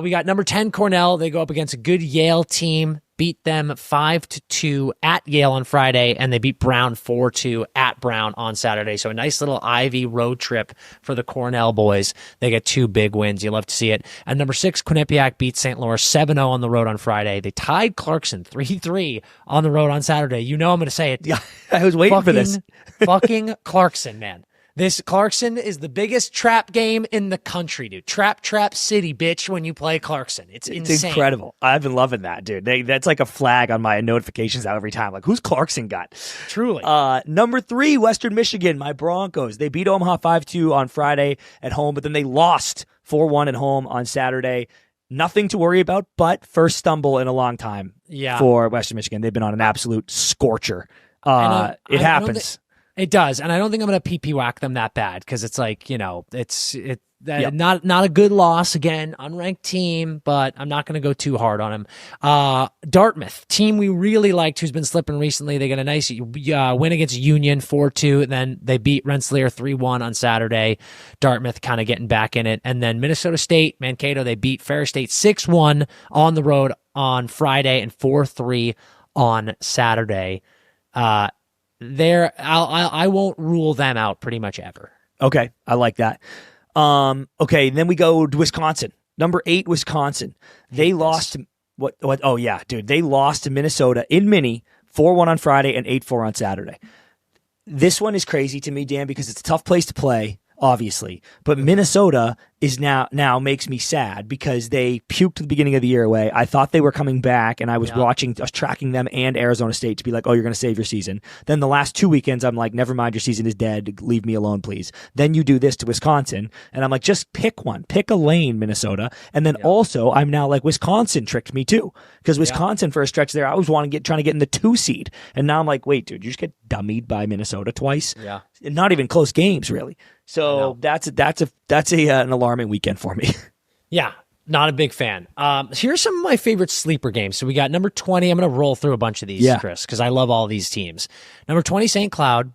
We got number 10 Cornell. They go up against a good Yale team. Beat them 5-2 at Yale on Friday, and they beat Brown 4-2 at Brown on Saturday. So a nice little Ivy road trip for the Cornell boys. They get 2 big wins. You love to see it. And number 6 Quinnipiac beat St. Louis 7-0 on the road on Friday. They tied Clarkson 3-3 on the road on Saturday. You know I'm going to say it. Yeah, I was waiting for this. Fucking Clarkson, man. This Clarkson is the biggest trap game in the country, dude. Trap city, bitch, when you play Clarkson. It's insane. It's incredible. I've been loving that, dude. That's like a flag on my notifications out every time. Like, who's Clarkson got? Truly. Number 3, Western Michigan, my Broncos. They beat Omaha 5-2 on Friday at home, but then they lost 4-1 at home on Saturday. Nothing to worry about, but first stumble in a long time for Western Michigan. They've been on an absolute scorcher. It happens. It does, and I don't think I'm going to PP whack them that bad because it's like not a good loss again, unranked team, but I'm not going to go too hard on them. Dartmouth, team we really liked, who's been slipping recently. They got a nice win against Union 4-2, and then they beat Rensselaer 3-1 on Saturday. Dartmouth kind of getting back in it, and then Minnesota State, Mankato, they beat Ferris State 6-1 on the road on Friday and 4-3 on Saturday. I won't rule them out pretty much ever. Okay, I like that. Okay, then we go to Wisconsin. Number 8, Wisconsin. They lost to what? Oh yeah, dude. They lost to Minnesota in Mini 4-1 on Friday and 8-4 on Saturday. This one is crazy to me, Dan, because it's a tough place to play, obviously. But Minnesota is now makes me sad because they puked at the beginning of the year away. I thought they were coming back, and I was tracking them and Arizona State to be like, oh, you're going to save your season. Then the last 2 weekends, I'm like, never mind, your season is dead. Leave me alone, please. Then you do this to Wisconsin, and I'm like, just pick one. Pick a lane, Minnesota. And then also, I'm now like, Wisconsin tricked me too. Because Wisconsin, for a stretch there, I was trying to get in the 2 seed. And now I'm like, wait, dude, you just get dummied by Minnesota twice? Yeah. Not even close games, really. So that's an alarming weekend for me. Yeah, not a big fan. Here's some of my favorite sleeper games. So we got number 20. I'm going to roll through a bunch of these, Chris, because I love all these teams. Number 20, St. Cloud,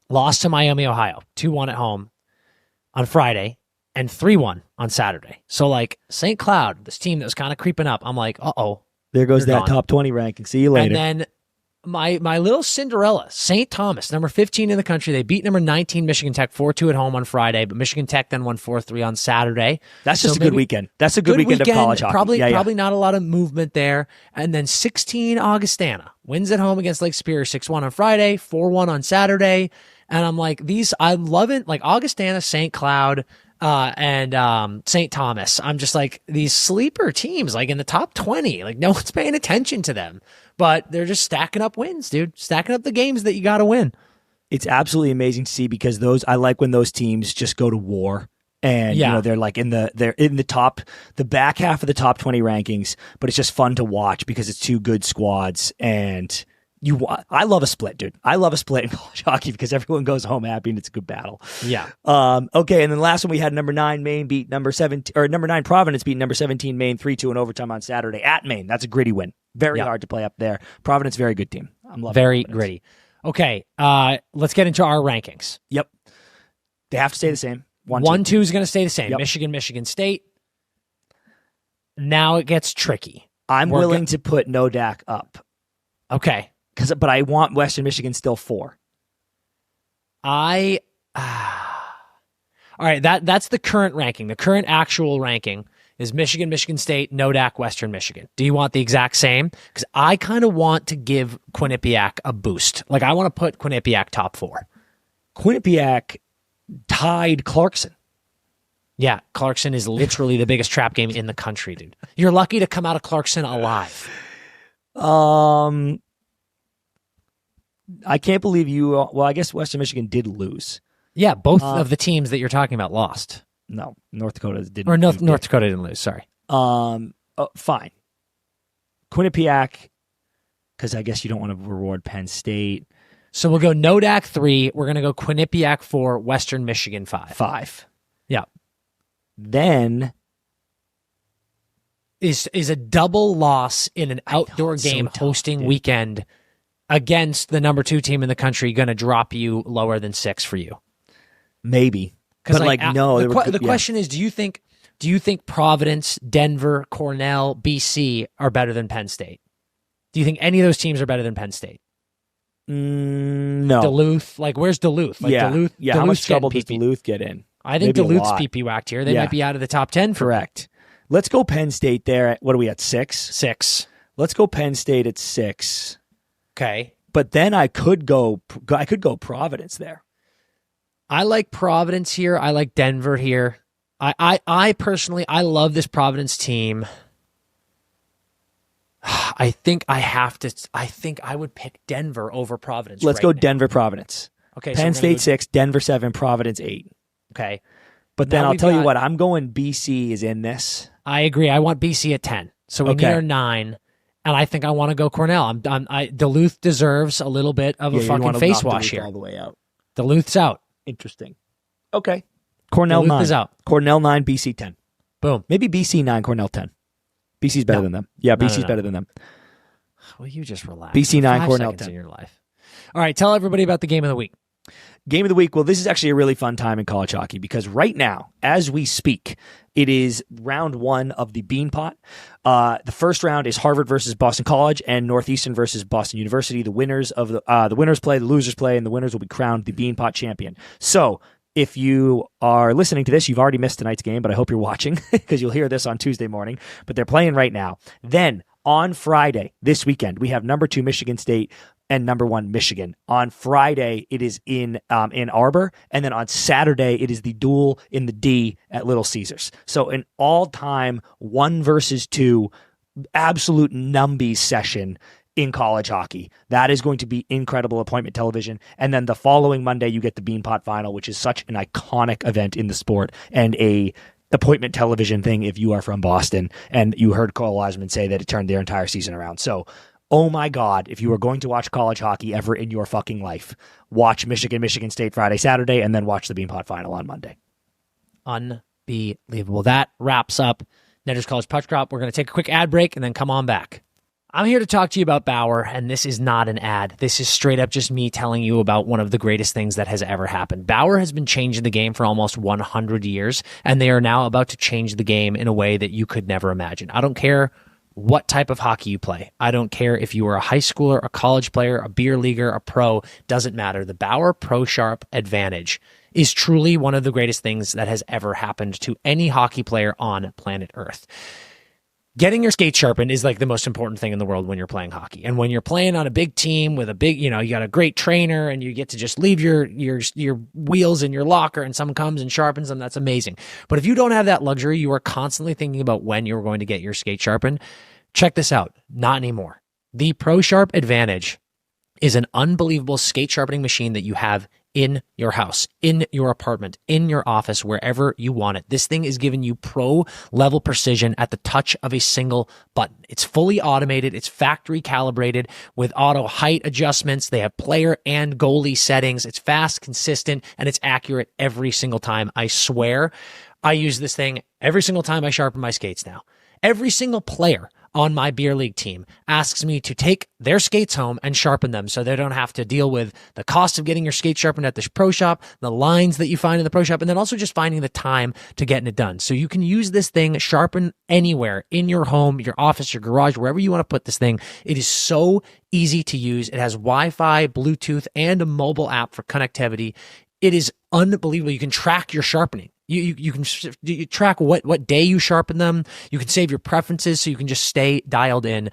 lost to Miami, Ohio, 2-1 at home on Friday and 3-1 on Saturday. So, like, St. Cloud, this team that was kind of creeping up, I'm like, uh-oh. There goes that top 20 ranking. See you later. And then my little Cinderella, St. Thomas, number 15 in the country. They beat number 19 Michigan Tech 4-2 at home on Friday, but Michigan Tech then won 4-3 on Saturday. That's just a good weekend. That's a good weekend of college hockey. Probably not a lot of movement there. And then 16 Augustana wins at home against Lake Superior 6-1 on Friday, 4-1 on Saturday. And I'm like, I love it. Like Augustana, St. Cloud, and St. Thomas. I'm just like, these sleeper teams, like in the top 20, like no one's paying attention to them, but they're just stacking up wins, dude. Stacking up the games that you got to win. It's absolutely amazing to see because I like when those teams just go to war. And they're like they're in the back half of the top 20 rankings, but it's just fun to watch because it's 2 good squads. And I love a split, dude. I love a split in college hockey because everyone goes home happy and it's a good battle. Yeah. Okay, and then last one we had number 9 Maine beat number 17, or number 9 Providence beat number 17 Maine 3-2 in overtime on Saturday at Maine. That's a gritty win. Very hard to play up there. Providence, very good team. I'm loving very Providence. Gritty. Okay, let's get into our rankings. Yep. They have to stay the same. 1-2 is going to stay the same. Yep. Michigan State. Now it gets tricky. I'm willing to put Nodak up. Okay. But I want Western Michigan still 4. All right, that's the current ranking. The current actual ranking is Michigan State, Nodak, Western Michigan. Do you want the exact same? Because I kind of want to give Quinnipiac a boost. Like, I want to put Quinnipiac top 4. Quinnipiac tied Clarkson. Yeah, Clarkson is literally the biggest trap game in the country, dude. You're lucky to come out of Clarkson alive. I can't believe you. Well, I guess Western Michigan did lose. Yeah, both of the teams that you're talking about lost. No, North Dakota didn't. Or North Dakota didn't lose. Sorry. Fine. Quinnipiac, because I guess you don't want to reward Penn State. So we'll go Nodak 3. We're going to go Quinnipiac 4, Western Michigan 5. 5. Yeah. Then is a double loss in an outdoor game hosting weekend against the number 2 team in the country going to drop you lower than 6 for you? Maybe. But no. The question is, do you think Providence, Denver, Cornell, BC are better than Penn State? Do you think any of those teams are better than Penn State? No. Duluth, where's Duluth? Duluth, how much trouble does Duluth get in? I think Maybe Duluth's PP whacked here. They might be out of the top 10 for correct. Let's go Penn State there. What are we at, 6? 6. Let's go Penn State at 6. Okay. But then I could go Providence there. I like Providence here. I like Denver here. I personally, I love this Providence team. I think I would pick Denver over Providence. Let's go Denver, Providence. Okay. Penn State 6, Denver 7, Providence 8. Okay. But then I'll tell you what, I'm going BC is in this. I agree. I want BC at 10. So we need our 9. And I think I want to go Cornell. Duluth deserves a little bit of a fucking face wash here. All the way out. Duluth's out. Interesting. Okay. Cornell Duluth 9 is out. Cornell 9, BC 10. Boom. Maybe BC 9, Cornell 10. BC's better than them. Yeah, BC's better than them. Well, you just relax. BC 9, Cornell 10 10 in your life. All right, tell everybody about the game of the week. Game of the week. Well, this is actually a really fun time in college hockey because right now, as we speak, it is round 1 of the Beanpot. The first round is Harvard versus Boston College and Northeastern versus Boston University. The winners of the winners play, the losers play, and the winners will be crowned the Beanpot champion. So if you are listening to this, you've already missed tonight's game, but I hope you're watching because you'll hear this on Tuesday morning. But they're playing right now. Then on Friday, this weekend, we have number 2 Michigan State and number 1 Michigan. On Friday, it is in Ann Arbor, and then on Saturday, it is the duel in the D at Little Caesars. So an all-time 1 versus 2 absolute numbies session in college hockey. That is going to be incredible appointment television. And then the following Monday, you get the Beanpot Final, which is such an iconic event in the sport and a appointment television thing if you are from Boston. And you heard Carl Wiseman say that it turned their entire season around. So, oh my God, if you are going to watch college hockey ever in your fucking life, watch Michigan State Friday, Saturday, and then watch the Beanpot Final on Monday. Unbelievable. That wraps up Netters College Puck Drop. We're going to take a quick ad break and then come on back. I'm here to talk to you about Bauer, and this is not an ad. This is straight up just me telling you about one of the greatest things that has ever happened. Bauer has been changing the game for almost 100 years, and they are now about to change the game in a way that you could never imagine. I don't care what type of hockey you play. I don't care if you are a high schooler, a college player, a beer leaguer, a pro, doesn't matter. The Bauer Pro Sharp Advantage is truly one of the greatest things that has ever happened to any hockey player on planet Earth. Getting your skates sharpened is like the most important thing in the world when you're playing hockey. And when you're playing on a big team with a big, you got a great trainer and you get to just leave your wheels in your locker and someone comes and sharpens them, that's amazing. But if you don't have that luxury, you are constantly thinking about when you're going to get your skate sharpened. Check this out. Not anymore. The Pro Sharp Advantage is an unbelievable skate sharpening machine that you have in your house, in your apartment, in your office, wherever you want it. This thing is giving you pro level precision at the touch of a single button. It's fully automated. It's factory calibrated with auto height adjustments. They have player and goalie settings. It's fast, consistent, and it's accurate every single time. I swear I use this thing every single time I sharpen my skates now. Every single player on my beer league team asks me to take their skates home and sharpen them so they don't have to deal with the cost of getting your skates sharpened at the pro shop, the lines that you find in the pro shop, and then also just finding the time to getting it done. So you can use this thing sharpen anywhere in your home, your office, your garage, wherever you want to put this thing. It is so easy to use. It has Wi-Fi, Bluetooth, and a mobile app for connectivity. It is unbelievable. You can track your sharpening. You can track what day you sharpen them. You can save your preferences so you can just stay dialed in.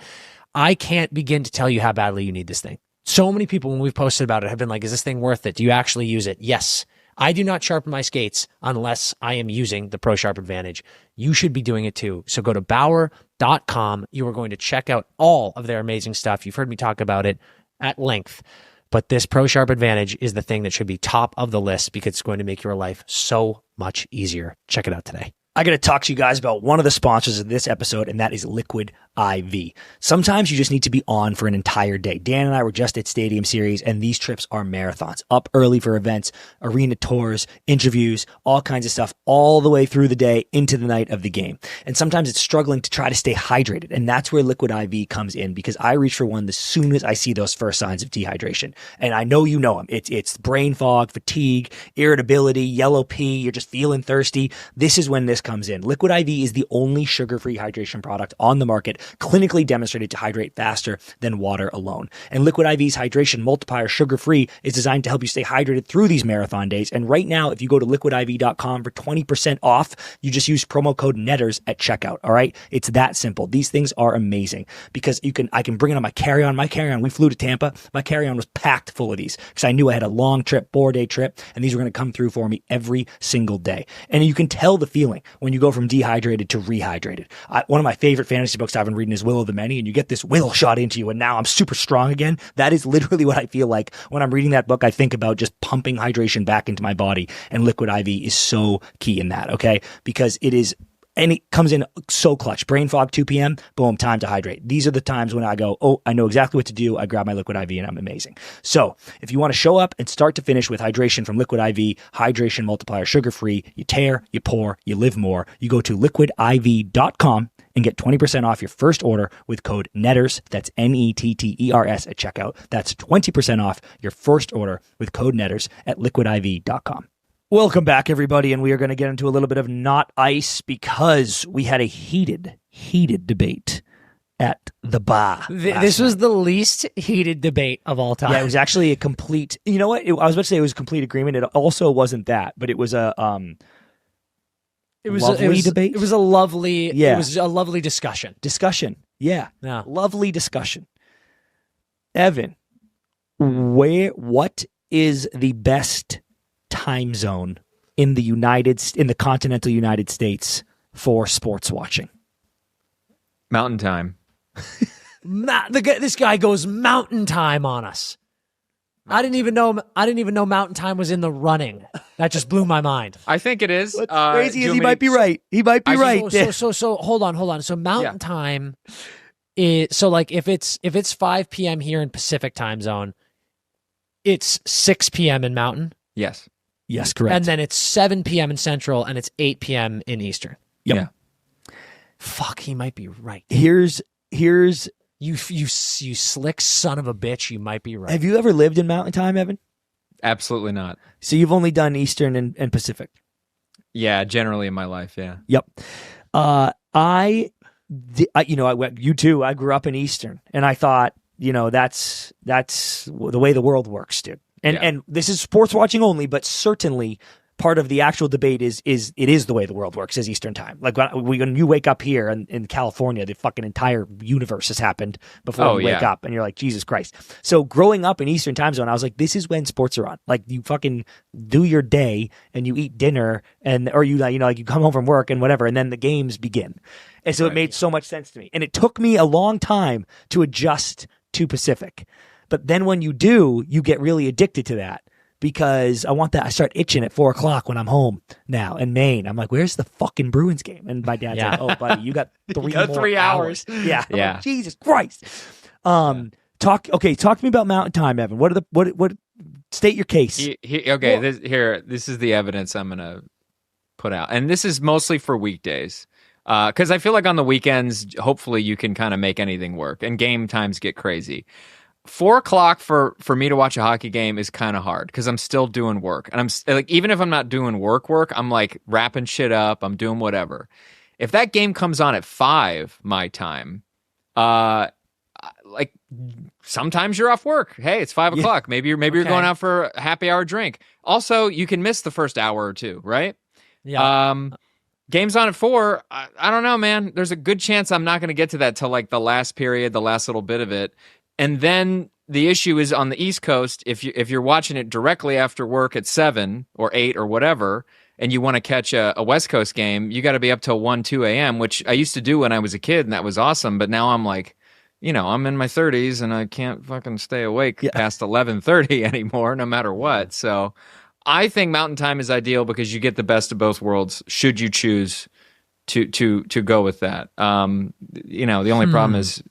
I can't begin to tell you how badly you need this thing. So many people, when we've posted about it, have been like, is this thing worth it? Do you actually use it? Yes. I do not sharpen my skates unless I am using the Pro Sharp Advantage. You should be doing it too. So go to Bauer.com. You are going to check out all of their amazing stuff. You've heard me talk about it at length. But this Pro Sharp Advantage is the thing that should be top of the list because it's going to make your life so much easier. Check it out today. I got to talk to you guys about one of the sponsors of this episode, and that is Liquid IV. Sometimes you just need to be on for an entire day. Dan and I were just at Stadium Series, and these trips are marathons. Up early for events, arena tours, interviews, all kinds of stuff, all the way through the day into the night of the game. And sometimes it's struggling to try to stay hydrated, and that's where Liquid IV comes in, because I reach for one as soon as I see those first signs of dehydration. And I know you know them. It's brain fog, fatigue, irritability, yellow pee, you're just feeling thirsty. This is when this comes in. Liquid IV is the only sugar-free hydration product on the market clinically demonstrated to hydrate faster than water alone. And Liquid IV's Hydration Multiplier Sugar-Free is designed to help you stay hydrated through these marathon days. And right now, if you go to liquidiv.com for 20% off, you just use promo code NETTERS at checkout. All right? It's that simple. These things are amazing because I can bring it on my carry-on. My carry-on, we flew to Tampa. My carry-on was packed full of these because I knew I had a long trip, 4-day trip, and these were going to come through for me every single day. And you can tell the feeling when you go from dehydrated to rehydrated. One of my favorite fantasy books I've been reading is Will of the Many, and you get this will shot into you, and now I'm super strong again. That is literally what I feel like when I'm reading that book. I think about just pumping hydration back into my body, and Liquid IV is so key in that, okay? Because and it comes in so clutch. Brain fog, 2 p.m., boom, time to hydrate. These are the times when I go, oh, I know exactly what to do. I grab my Liquid IV and I'm amazing. So if you want to show up and start to finish with hydration from Liquid IV, Hydration Multiplier Sugar-Free, you tear, you pour, you live more. You go to liquidiv.com and get 20% off your first order with code NETTERS. That's NETTERS at checkout. That's 20% off your first order with code NETTERS at liquidiv.com. Welcome back, everybody, and we are going to get into a little bit of not ice because we had a heated debate at the bar. This was the least heated debate of all time. Yeah, it was actually a complete. You know what? I was about to say it was a complete agreement. It also wasn't that, but it was a lovely debate. It was a lovely. Yeah. It was a lovely discussion. Yeah. Lovely discussion. Evan, what is the best time zone in the continental United States for sports watching? Mountain time. This guy goes mountain time on us. I didn't even know mountain time was in the running. That just blew my mind. I think it is. What's crazy is he might be right. He might be right. So hold on. So mountain time is so like if it's 5 p.m. here in Pacific time zone, it's 6 p.m. in Mountain. Yes. Yes, correct. And then it's 7 p.m. in Central, and it's 8 p.m. in Eastern. Yep. Yeah. Fuck, he might be right. Here's you slick son of a bitch. You might be right. Have you ever lived in Mountain Time, Evan? Absolutely not. So you've only done Eastern and Pacific. Yeah, generally in my life, yeah. Yep. You too. I grew up in Eastern, and I thought, that's the way the world works, dude. And this is sports watching only, but certainly part of the actual debate is it is the way the world works is Eastern time. Like when you wake up here in California, the fucking entire universe has happened before you wake up, and you're like, Jesus Christ. So growing up in Eastern time zone, I was like, this is when sports are on. Like you fucking do your day and you eat dinner or you you come home from work and whatever, and then the games begin. And so it made so much sense to me. And it took me a long time to adjust to Pacific. But then when you do, you get really addicted to that. Because I want that. I start itching at 4:00 when I'm home now in Maine. I'm like, where's the fucking Bruins game? And my dad's like, oh, buddy, you got 3 hours. Yeah. Yeah. Like, Jesus Christ. Talk to me about Mountain Time, Evan. What state your case. This is the evidence I'm going to put out. And this is mostly for weekdays. Because I feel like on the weekends, hopefully you can kind of make anything work. And game times get crazy. 4:00 for me to watch a hockey game is kind of hard because I'm still doing work, and I'm like, even if I'm not doing work, I'm like wrapping shit up. I'm doing whatever. If that game comes on at 5 my time, like sometimes you're off work. Hey, it's 5:00. Yeah. Maybe you're going out for a happy hour drink. Also, you can miss the first hour or two, right? Yeah. Game's on at 4. I don't know, man. There's a good chance I'm not going to get to that till like the last period, the last little bit of it. And then the issue is on the East Coast, if you're watching it directly after work at 7 or 8 or whatever, and you want to catch a West Coast game, you got to be up till 1, 2 a.m., which I used to do when I was a kid, and that was awesome. But now I'm like, I'm in my 30s, and I can't fucking stay awake past 11:30 anymore, no matter what. So I think Mountain Time is ideal because you get the best of both worlds, should you choose to go with that. The only problem is...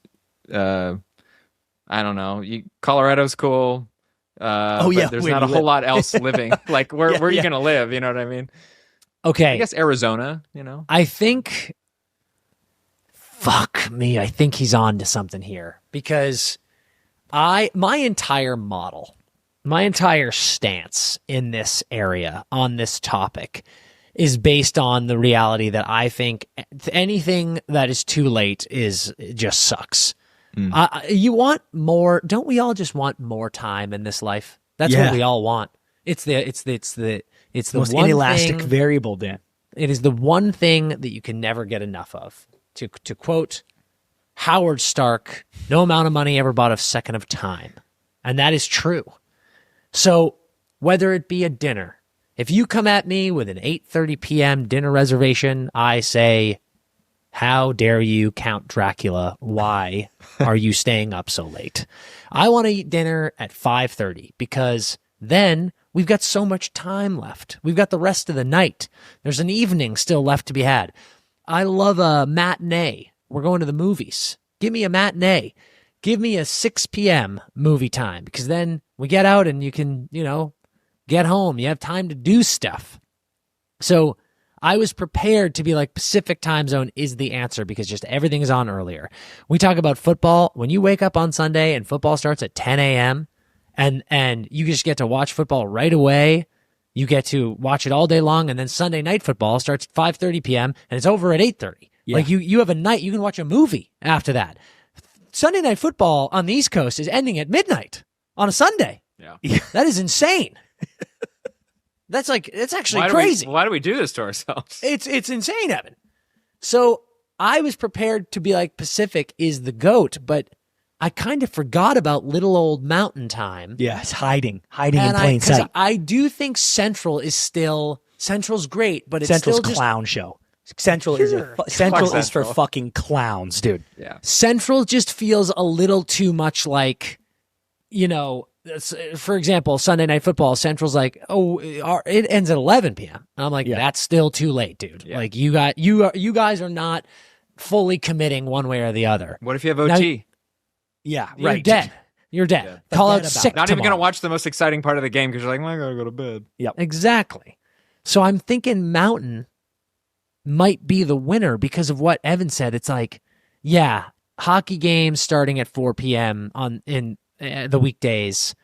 I don't know. Colorado's cool. But there's not a whole lot else living. Like, where are you going to live? You know what I mean? Okay. I guess Arizona, I think, fuck me, I think he's on to something here. Because my entire stance in this area, on this topic, is based on the reality that I think anything that is too late just sucks. You want more? Don't we all just want more time in this life? That's what we all want. It's the most one inelastic thing, variable, Dan. It is the one thing that you can never get enough of. To quote Howard Stark, "No amount of money ever bought a second of time," and that is true. So whether it be a dinner, if you come at me with an 8:30 p.m. dinner reservation, I say, how dare you, Count Dracula? Why are you staying up so late? I want to eat dinner at 5:30 because then we've got so much time left. We've got the rest of the night. There's an evening still left to be had. I love a matinee. We're going to the movies. Give me a matinee. Give me a 6 p.m. movie time because then we get out and you can, get home. You have time to do stuff. So I was prepared to be like Pacific time zone is the answer because just everything is on earlier. We talk about football. When you wake up on Sunday and football starts at 10 a.m. and you just get to watch football right away, you get to watch it all day long, and then Sunday night football starts at 5:30 p.m. and it's over at 8:30. Yeah. Like you have a night, you can watch a movie after that. Sunday night football on the East Coast is ending at midnight on a Sunday. Yeah. That is insane. It's actually crazy. Why do we do this to ourselves? It's insane, Evan. So I was prepared to be like Pacific is the GOAT, but I kind of forgot about little old Mountain Time. Yeah, it's hiding in plain sight. I do think Central's great, but it's Central's still clown show. Central is for fucking clowns, dude. Yeah. Central just feels a little too much like, for example, Sunday Night Football, Central's like, it ends at 11 p.m. And I'm like, that's still too late, dude. Yeah. Like you guys are not fully committing one way or the other. What if you have OT? You're dead. You're dead. Yeah. Call out sick. Not even going to watch the most exciting part of the game because you're like, well, I got to go to bed. Yep. Exactly. So I'm thinking Mountain might be the winner because of what Evan said. It's like, hockey games starting at 4 p.m. in the weekdays.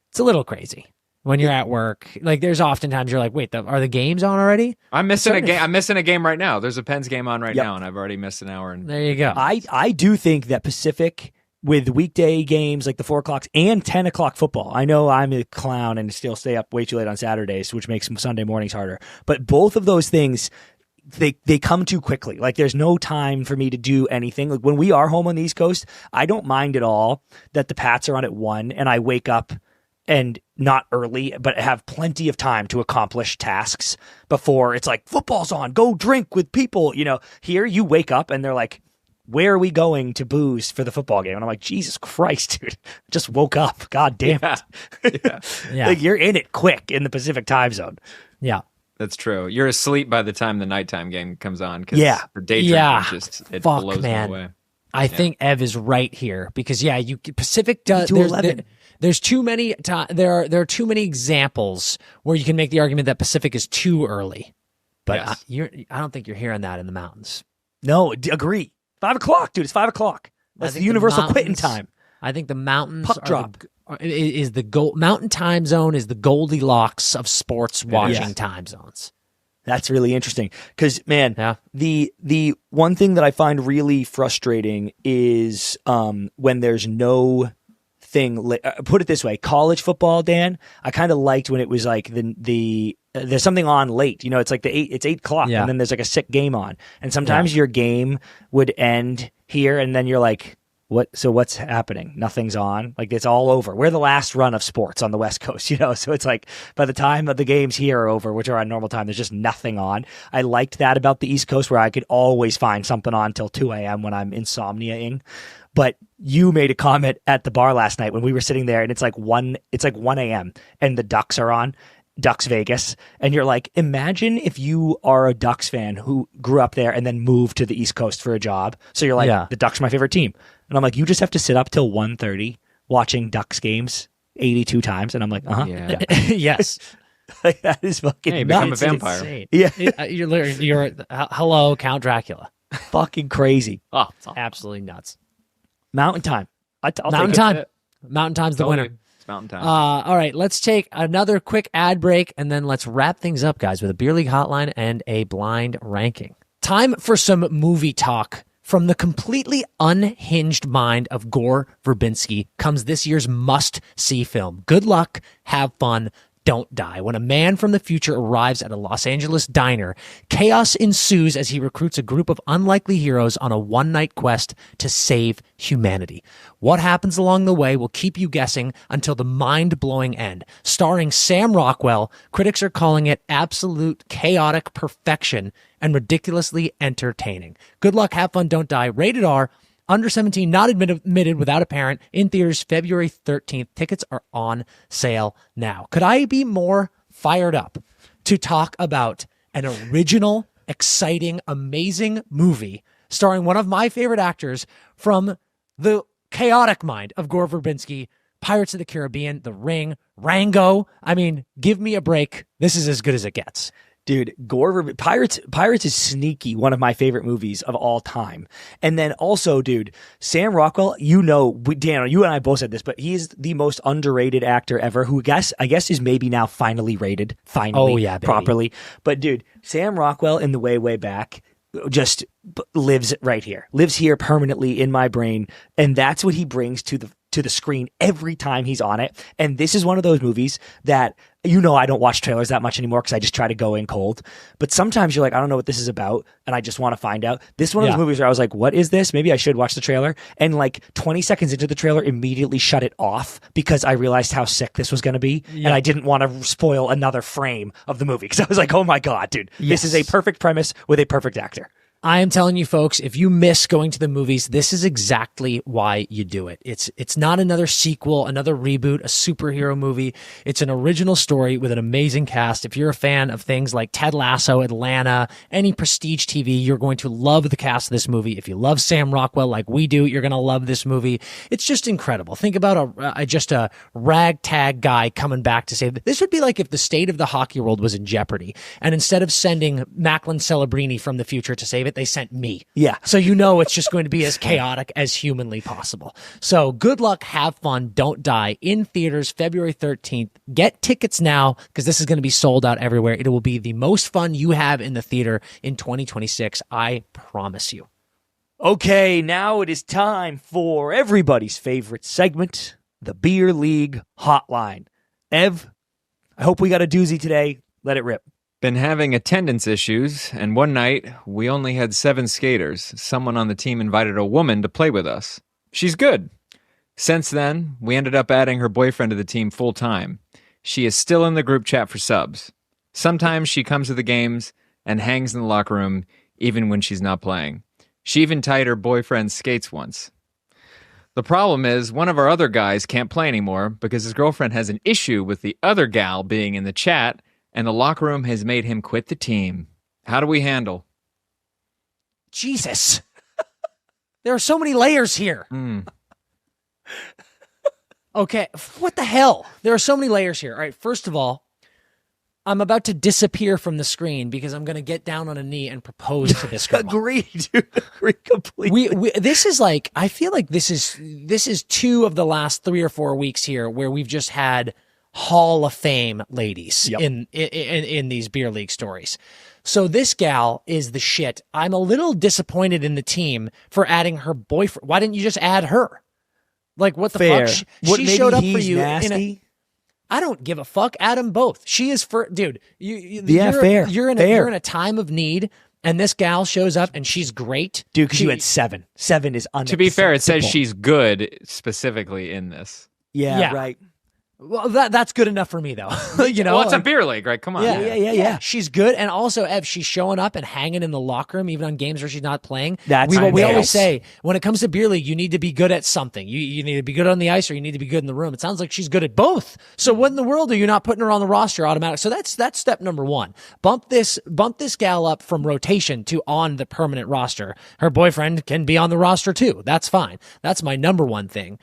It's a little crazy when you're at work. Like there's oftentimes you're like, wait, are the games on already? I'm missing a game. I'm missing a game right now. There's a Penn's game on right now, and I've already missed an hour. And there you go. I do think that Pacific with weekday games like the 4 o'clock and 10 o'clock football. I know I'm a clown and still stay up way too late on Saturdays, which makes Sunday mornings harder. But both of those things, they come too quickly. Like there's no time for me to do anything. Like when we are home on the East Coast, I don't mind at all that the Pats are on at 1 and I wake up and not early, but have plenty of time to accomplish tasks before it's like football's on, go drink with people. Here you wake up and they're like, where are we going to booze for the football game? And I'm like, Jesus Christ, dude, just woke up. God damn it. Yeah. Like you're in it quick in the Pacific time zone. Yeah. That's true. You're asleep by the time the nighttime game comes on. For day drinking, it blows me away. I think Ev is right here because Pacific does. There's too many. There are too many examples where you can make the argument that Pacific is too early, but I don't think you're hearing that in the mountains. No, agree. 5 o'clock, dude. It's 5 o'clock. That's the universal quitting time. I think the mountains puck drop. Is the Mountain time zone is the Goldilocks of sports watching time zones. That's really interesting because, man, the one thing that I find really frustrating is when there's no thing. Put it this way, college football, Dan. I kind of liked when it was like there's something on late. It's like it's 8 o'clock, and then there's like a sick game on, and sometimes your game would end here, and then you're like, what? So what's happening? Nothing's on. Like it's all over. We're the last run of sports on the West Coast, So it's like by the time that the games here are over, which are on normal time, there's just nothing on. I liked that about the East Coast, where I could always find something on till 2 a.m. when I'm insomniaing. But you made a comment at the bar last night when we were sitting there, and it's like 1 a.m. and the Ducks are on. Ducks Vegas, and you're like, imagine if you are a Ducks fan who grew up there and then moved to the East Coast for a job. So you're like, the Ducks are my favorite team. And I'm like, you just have to sit up till 1:30 watching Ducks games 82 times. And I'm like, yes. Like, that is fucking you nuts. become a vampire. Yeah. You're hello, Count Dracula. Fucking crazy. Oh, it's absolutely nuts. Mountain time. Mountain time. Mountain time's the winner. Mountain time. All right, let's take another quick ad break, and then let's wrap things up, guys, with a beer league hotline and a blind ranking. Time for some movie talk. From the completely unhinged mind of Gore Verbinski comes this year's must-see film. Good luck, have fun, don't die. When a man from the future arrives at a Los Angeles diner, chaos ensues as he recruits a group of unlikely heroes on a one-night quest to save humanity. What happens along the way will keep you guessing until the mind-blowing end. Starring Sam Rockwell, critics are calling it absolute chaotic perfection and ridiculously entertaining. Good luck, have fun, don't die. Rated R. Under 17, not admitted without a parent. In theaters February 13th. Tickets are on sale now. Could I be more fired up to talk about an original, exciting, amazing movie starring one of my favorite actors from the chaotic mind of Gore Verbinski, Pirates of the Caribbean, The Ring, Rango? I mean, give me a break. This is as good as it gets. Dude, Pirates is sneaky, one of my favorite movies of all time. And then also, dude, Sam Rockwell, Dan, you and I both said this, but he's the most underrated actor ever, who I guess is maybe now finally rated, properly. But dude, Sam Rockwell in The Way Back just lives right here, lives here permanently in my brain. And that's what he brings to the screen every time he's on it. And this is one of those movies that, I don't watch trailers that much anymore because I just try to go in cold. But sometimes you're like, I don't know what this is about, and I just want to find out. This is one of those movies where I was like, what is this? Maybe I should watch the trailer. And like 20 seconds into the trailer, immediately shut it off because I realized how sick this was going to be. Yeah. And I didn't want to spoil another frame of the movie because I was like, oh my God, dude, This is a perfect premise with a perfect actor. I am telling you, folks, if you miss going to the movies, this is exactly why you do it. It's not another sequel, another reboot, a superhero movie. It's an original story with an amazing cast. If you're a fan of things like Ted Lasso, Atlanta, any prestige TV, you're going to love the cast of this movie. If you love Sam Rockwell like we do, you're going to love this movie. It's just incredible. Think about a ragtag guy coming back to save. This would be like if the state of the hockey world was in jeopardy, and instead of sending Macklin Celebrini from the future to save it, they sent me. Yeah. So it's just going to be as chaotic as humanly possible. So good luck, have fun, don't die. In theaters, February 13th. Get tickets now because this is going to be sold out everywhere. It will be the most fun you have in the theater in 2026. I promise you. Okay, now it is time for everybody's favorite segment, the Beer League Hotline. Ev, I hope we got a doozy today. Let it rip. Been having attendance issues, and one night we only had 7 skaters. Someone on the team invited a woman to play with us. She's good. Since then, we ended up adding her boyfriend to the team full time. She is still in the group chat for subs. Sometimes she comes to the games and hangs in the locker room even when she's not playing. She even tied her boyfriend's skates once. The problem is one of our other guys can't play anymore because his girlfriend has an issue with the other gal being in the chat, and the locker room has made him quit the team. How do we handle? Jesus. There are so many layers here. Okay, what the hell? There are so many layers here. All right, first of all, I'm about to disappear from the screen because I'm going to get down on a knee and propose to this girl. Agree, dude. Agree completely. This is like, I feel like this is 2 of the last 3 or 4 weeks here where we've just had Hall of Fame ladies in these beer league stories. So this gal is the shit. I'm a little disappointed in the team for adding her boyfriend. Why didn't you just add her? Like, what the fuck? She showed up for you. I don't give a fuck. Add them both. She is dude. Fair. You're in a time of need, and this gal shows up and she's great, dude. Because you had 7. 7 is unacceptable. To be fair, it says she's good specifically in this. Yeah. Right. Well, that's good enough for me, though. Well, it's a beer league, right? Come on. Yeah. She's good, and also, Ev, she's showing up and hanging in the locker room, even on games where she's not playing. We always say, when it comes to beer league, you need to be good at something. You need to be good on the ice, or you need to be good in the room. It sounds like she's good at both. So what in the world are you not putting her on the roster automatic? So that's step number 1. Bump this gal up from rotation to on the permanent roster. Her boyfriend can be on the roster too. That's fine. That's my number 1 thing.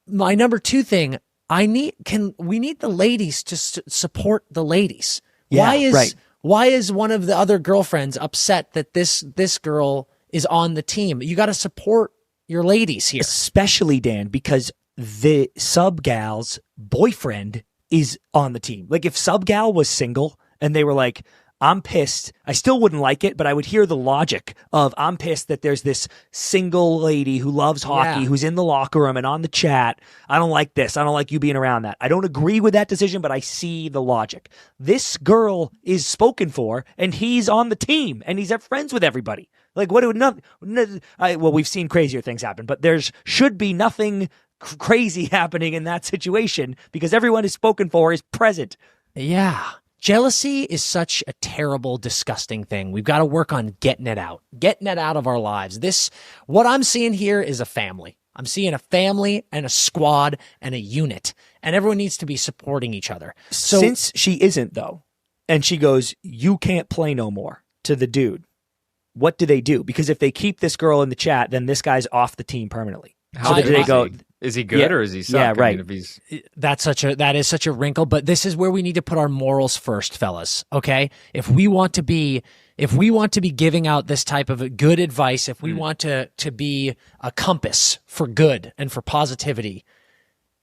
My number 2 thing. We need the ladies to support the ladies. Yeah, why is one of the other girlfriends upset that this girl is on the team? You got to support your ladies here. Especially, Dan, because the sub gal's boyfriend is on the team. Like if sub gal was single and they were like, I'm pissed. I still wouldn't like it, but I would hear the logic of I'm pissed that there's this single lady who loves hockey, who's in the locker room and on the chat. I don't like this. I don't like you being around that. I don't agree with that decision, but I see the logic. This girl is spoken for, and he's on the team, and he's friends with everybody. Like, we've seen crazier things happen, but should be nothing crazy happening in that situation because everyone is spoken for is present. Yeah. Jealousy is such a terrible, disgusting thing. We've got to work on getting it out of our lives. What I'm seeing here is a family. I'm seeing a family and a squad and a unit, and everyone needs to be supporting each other. So, since she isn't, though, and she goes, you can't play no more to the dude, what do they do? Because if they keep this girl in the chat, then this guy's off the team permanently. How do they go? Is he good or is he suck? Yeah, right. I mean, if he's... that is such a wrinkle, but this is where we need to put our morals first, fellas. Okay? If we want to be giving out this type of good advice, if we want to be a compass for good and for positivity,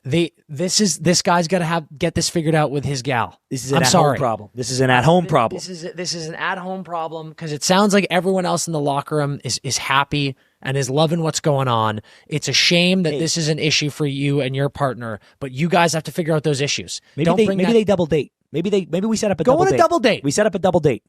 this guy's got to get this figured out with his gal. This is an at-home problem. This is an at-home problem. This is an at-home problem because it sounds like everyone else in the locker room is happy and is loving what's going on. It's a shame that this is an issue for you and your partner, but you guys have to figure out those issues. Maybe they double date. Maybe we set up a double date. Go on a double date. We set up a double date.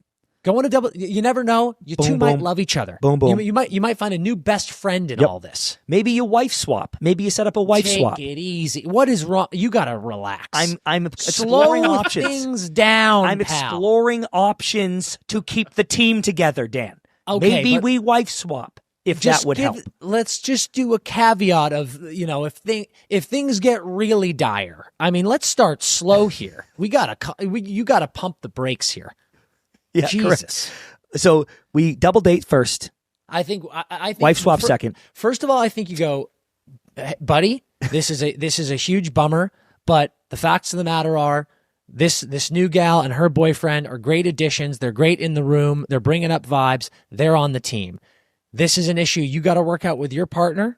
Go on a double. You never know. You two might love each other. Boom, boom. You might find a new best friend in all this. Maybe you wife swap. Maybe you set up a wife swap. Take it easy. What is wrong? You gotta relax. I'm exploring Slow options. Things down. I'm pal. exploring options to keep the team together, Dan. Okay, maybe we wife swap if that would help. Let's just do a caveat of if things get really dire. I mean, let's start slow here. You gotta pump the brakes here. Yeah, Jesus. Correct. So we double date first. I think wife swap second. First of all, I think you go, buddy. This is a huge bummer, but the facts of the matter are this new gal and her boyfriend are great additions. They're great in the room. They're bringing up vibes. They're on the team. This is an issue you got to work out with your partner,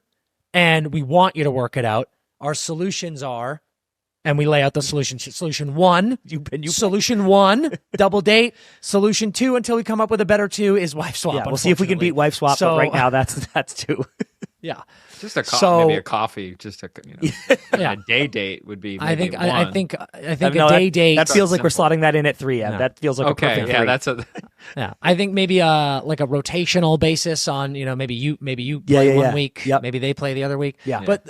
and we want you to work it out. Our solutions are. And we lay out the solution. Solution one, solution one, double date. Solution two, until we come up with a better two, is wife swap. Yeah, we'll see if we can beat wife swap. But right now, that's two. Yeah, just maybe a coffee, just a a day date would be. Maybe I think a day date. That feels like we're slotting that in at 3. Yeah, that feels like a perfect 3. Yeah, that's a. Yeah, I think maybe like a rotational basis on maybe you play one week, maybe they play the other week. Yeah, but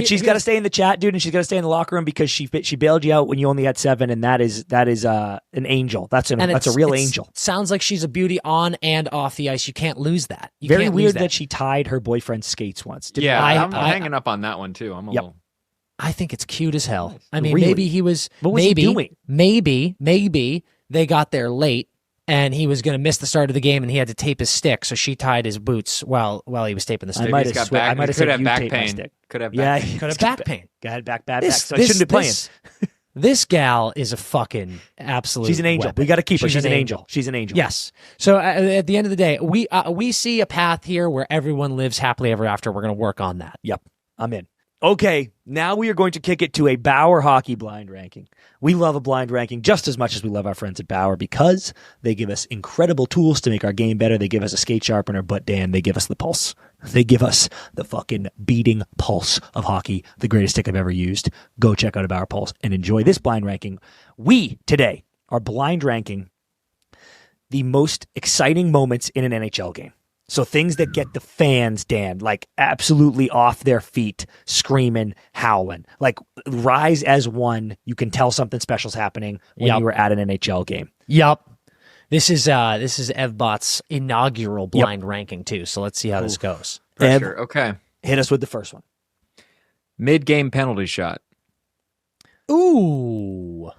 she's got to stay in the chat, dude, and she's got to stay in the locker room because she bailed you out when you only had 7, and that is an angel. That's a real angel. Sounds like she's a beauty on and off the ice. You can't lose that. Very weird that she tied her boyfriend's skates once. I'm hanging up on that one too. I'm a little. I think it's cute as hell. I mean, really? maybe he was. What was he doing? Maybe they got there late, and he was going to miss the start of the game, and he had to tape his stick, so she tied his boots while he was taping the stick. I might have said back pain. Could have back pain. Could have back pain. Got back. So I shouldn't be playing. This gal is a fucking absolute. She's an angel. Weapon. We got to keep her. She's an angel. She's an angel. Yes. So at the end of the day, we see a path here where everyone lives happily ever after. We're going to work on that. Yep. I'm in. Okay, now we are going to kick it to a Bauer hockey blind ranking. We love a blind ranking just as much as we love our friends at Bauer because they give us incredible tools to make our game better. They give us a skate sharpener, but Dan, they give us the pulse. They give us the fucking beating pulse of hockey, the greatest stick I've ever used. Go check out a Bauer Pulse and enjoy this blind ranking. We, today, are blind ranking the most exciting moments in an NHL game. So things that get the fans, Dan, like absolutely off their feet, screaming, howling. Like rise as one. You can tell something special's happening when you were at an NHL game. Yep. This is Evbot's inaugural blind ranking too. So let's see how this goes. Pressure. Okay. Hit us with the first one. Mid-game penalty shot. Ooh.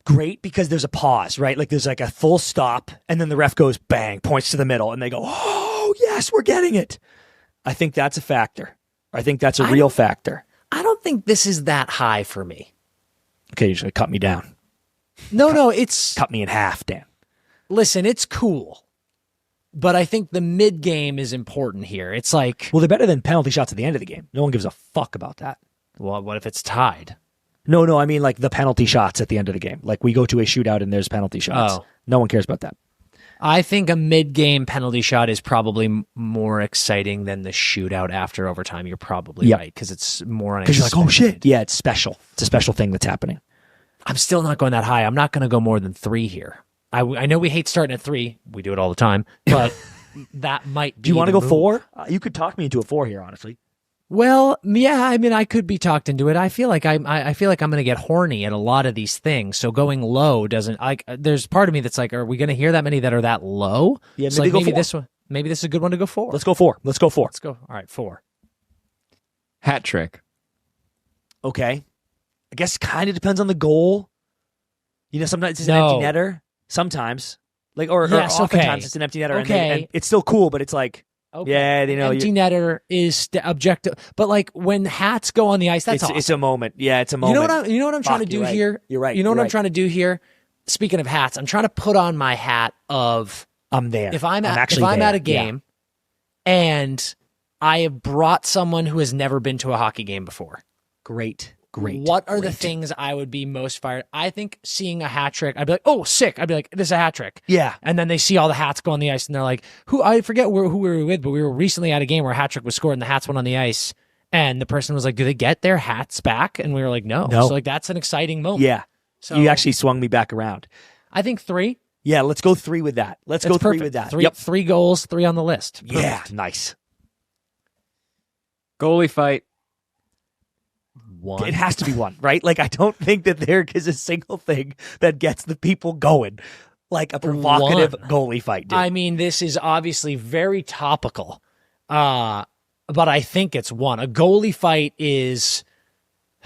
Great because there's a pause, right? Like there's like a full stop and then the ref goes bang, points to the middle and they go, oh, yes, we're getting it. I think that's a factor. I think that's a real factor. I don't think this is that high for me. Okay, you're just going to cut me down. No, it's... Cut me in half, Dan. Listen, it's cool. But I think the mid-game is important here. It's like... Well, they're better than penalty shots at the end of the game. No one gives a fuck about that. Well, what if it's tied? No, I mean like the penalty shots at the end of the game. Like we go to a shootout and there's penalty shots. Oh. No one cares about that. I think a mid-game penalty shot is probably more exciting than the shootout after overtime. You're probably right because it's more unexpected. Because you're like, oh shit. Yeah, it's special. It's a special thing that's happening. I'm still not going that high. I'm not going to go more than 3 here. I know we hate starting at 3. We do it all the time. But that might be Do you want to go move. 4? You could talk me into a 4 here, honestly. Well, yeah, I mean, I could be talked into it. I feel like I feel like I'm going to get horny at a lot of these things. So going low doesn't like. There's part of me that's like, are we going to hear that many that are that low? Yeah, maybe, maybe this one. Maybe this is a good one to go 4. Let's go 4. Let's go 4. Let's go. All right, 4. Hat trick. Okay. I guess kind of depends on the goal. You know, sometimes it's an empty netter. Sometimes, like, or oftentimes it's an empty netter. Okay. And it's still cool, but it's like. Okay. Yeah, they know. Empty netter is objective, but like when hats go on the ice, that's awesome. It's a moment. Yeah, it's a moment. You know what I'm trying to do here? You're right. You know what I'm trying to do here? Speaking of hats, I'm trying to put on my hat of I'm there. If I'm at a game and I have brought someone who has never been to a hockey game before. Great. What are the things I would be most fired? I think seeing a hat trick, I'd be like, oh, sick. I'd be like, this is a hat trick. Yeah. And then they see all the hats go on the ice and they're like, I forget who we were with, but we were recently at a game where a hat trick was scored and the hats went on the ice. And the person was like, do they get their hats back? And we were like, no. So like, that's an exciting moment. Yeah. So you actually swung me back around. I think 3. Yeah, let's go 3 with that. Let's go 3 with that. Three goals, 3 on the list. Perfect. Yeah, nice. Goalie fight. 1. It has to be 1, right? Like, I don't think that there is a single thing that gets the people going like a provocative goalie fight, dude. I mean, this is obviously very topical, but I think it's 1. A goalie fight is...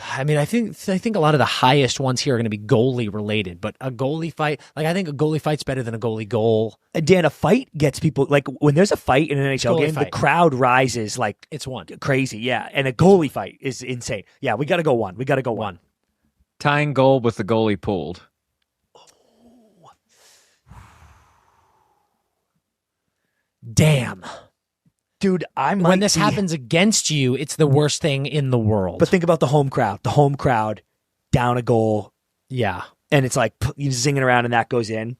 I mean, I think a lot of the highest ones here are going to be goalie related, but a goalie fight, like I think a goalie fight's better than a goalie goal. Dan, a fight gets people, like when there's a fight in an NHL game, the crowd rises like it's 1. Crazy, yeah. And a goalie fight is insane. Yeah, we got to go 1. We got to go 1. Tying goal with the goalie pulled. Damn. Dude, when this happens against you, it's the worst thing in the world. But think about the home crowd. The home crowd down a goal. Yeah. And it's like you're zinging around and that goes in.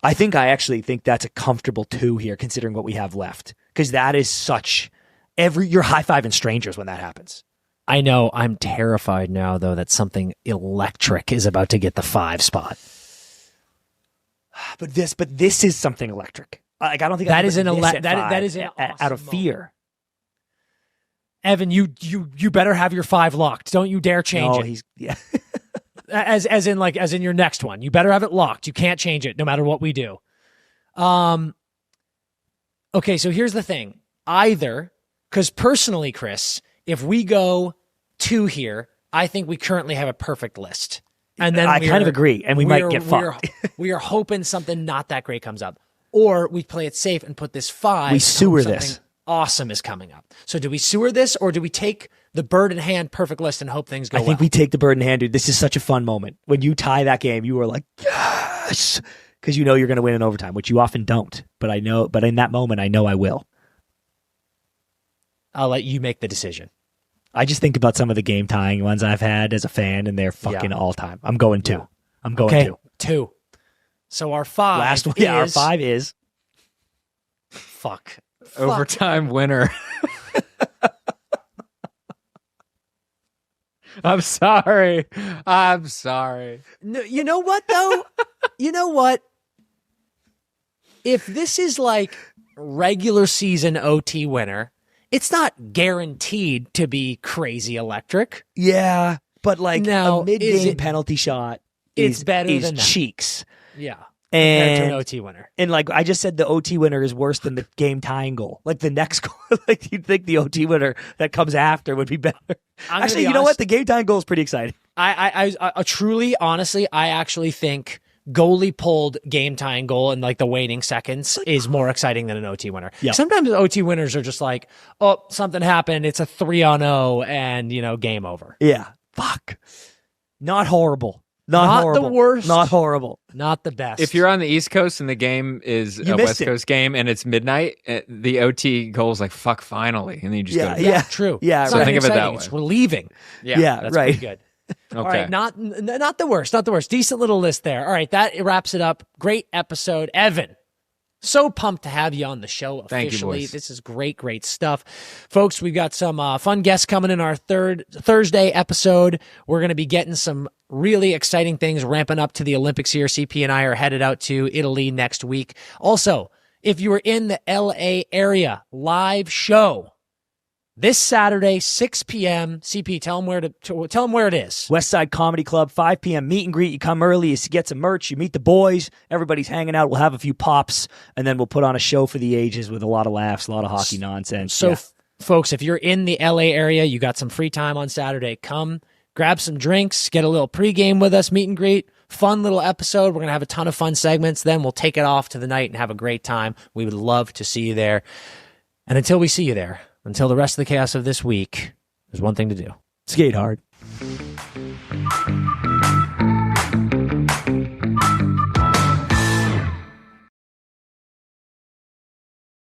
I actually think that's a comfortable 2 here, considering what we have left. Because that is such... You're high-fiving strangers when that happens. I know. I'm terrified now, though, that something electric is about to get the 5 spot. But this is something electric. Like, I don't think that is out of fear. Evan, you better have your 5 locked. Don't you dare change it. as in your next one. You better have it locked. You can't change it no matter what we do. Okay, so here's the thing. Either, because personally, Chris, if we go 2 here, I think we currently have a perfect list. And then I kind of agree, and we might get fucked. We are hoping something not that great comes up. Or we play it safe and put this 5. We sewer this. Awesome is coming up. So do we sewer this, or do we take the bird in hand perfect list and hope things go well? I think we take the bird in hand, dude. This is such a fun moment. When you tie that game, you are like, yes! Because you know you're going to win in overtime, which you often don't. But in that moment, I know I will. I'll let you make the decision. I just think about some of the game tying ones I've had as a fan, and they're fucking all time. I'm going 2. I'm going 2. 2. So our 5 last one. Yeah, our 5 is overtime winner. I'm sorry. No, you know what though? You know what? If this is like regular season OT winner, it's not guaranteed to be crazy electric. Yeah, but like now, a mid-game penalty shot is better than cheeks. Yeah. And to an OT winner. And like I just said, the OT winner is worse than the game tying goal. Like the next goal, like you'd think the OT winner that comes after would be better. Actually, you know what? The game tying goal is pretty exciting. I truly, honestly, I actually think goalie pulled game tying goal in like the waning seconds is more exciting than an OT winner. Yep. Sometimes OT winners are just like, oh, something happened. It's a 3-0 and game over. Yeah. Fuck. Not horrible. Not horrible. The worst. Not horrible. Not the best. If you're on the East Coast and the game is a West Coast game and it's midnight, the OT goal is like, fuck, finally. And then you just go, yeah, true. Yeah, it's right. Think of it that way. It's relieving. Yeah, that's right. pretty good. Okay. All right, not the worst. Not the worst. Decent little list there. All right, that wraps it up. Great episode. Evan, so pumped to have you on the show officially. Thank you, boys. This is great stuff. Folks, we've got some fun guests coming in our Thursday episode. We're going to be getting some really exciting things ramping up to the Olympics here. CP and I are headed out to Italy next week. Also, if you are in the LA area, live show this Saturday, 6 p.m. CP, tell them where it is. West Side Comedy Club, 5 p.m. meet and greet. You come early, you get some merch, you meet the boys. Everybody's hanging out. We'll have a few pops, and then we'll put on a show for the ages with a lot of laughs, a lot of hockey nonsense. So, folks, if you're in the LA area, you got some free time on Saturday, come grab some drinks, get a little pregame with us, meet and greet. Fun little episode. We're going to have a ton of fun segments. Then we'll take it off to the night and have a great time. We would love to see you there. And until we see you there, until the rest of the chaos of this week, there's one thing to do. Skate hard.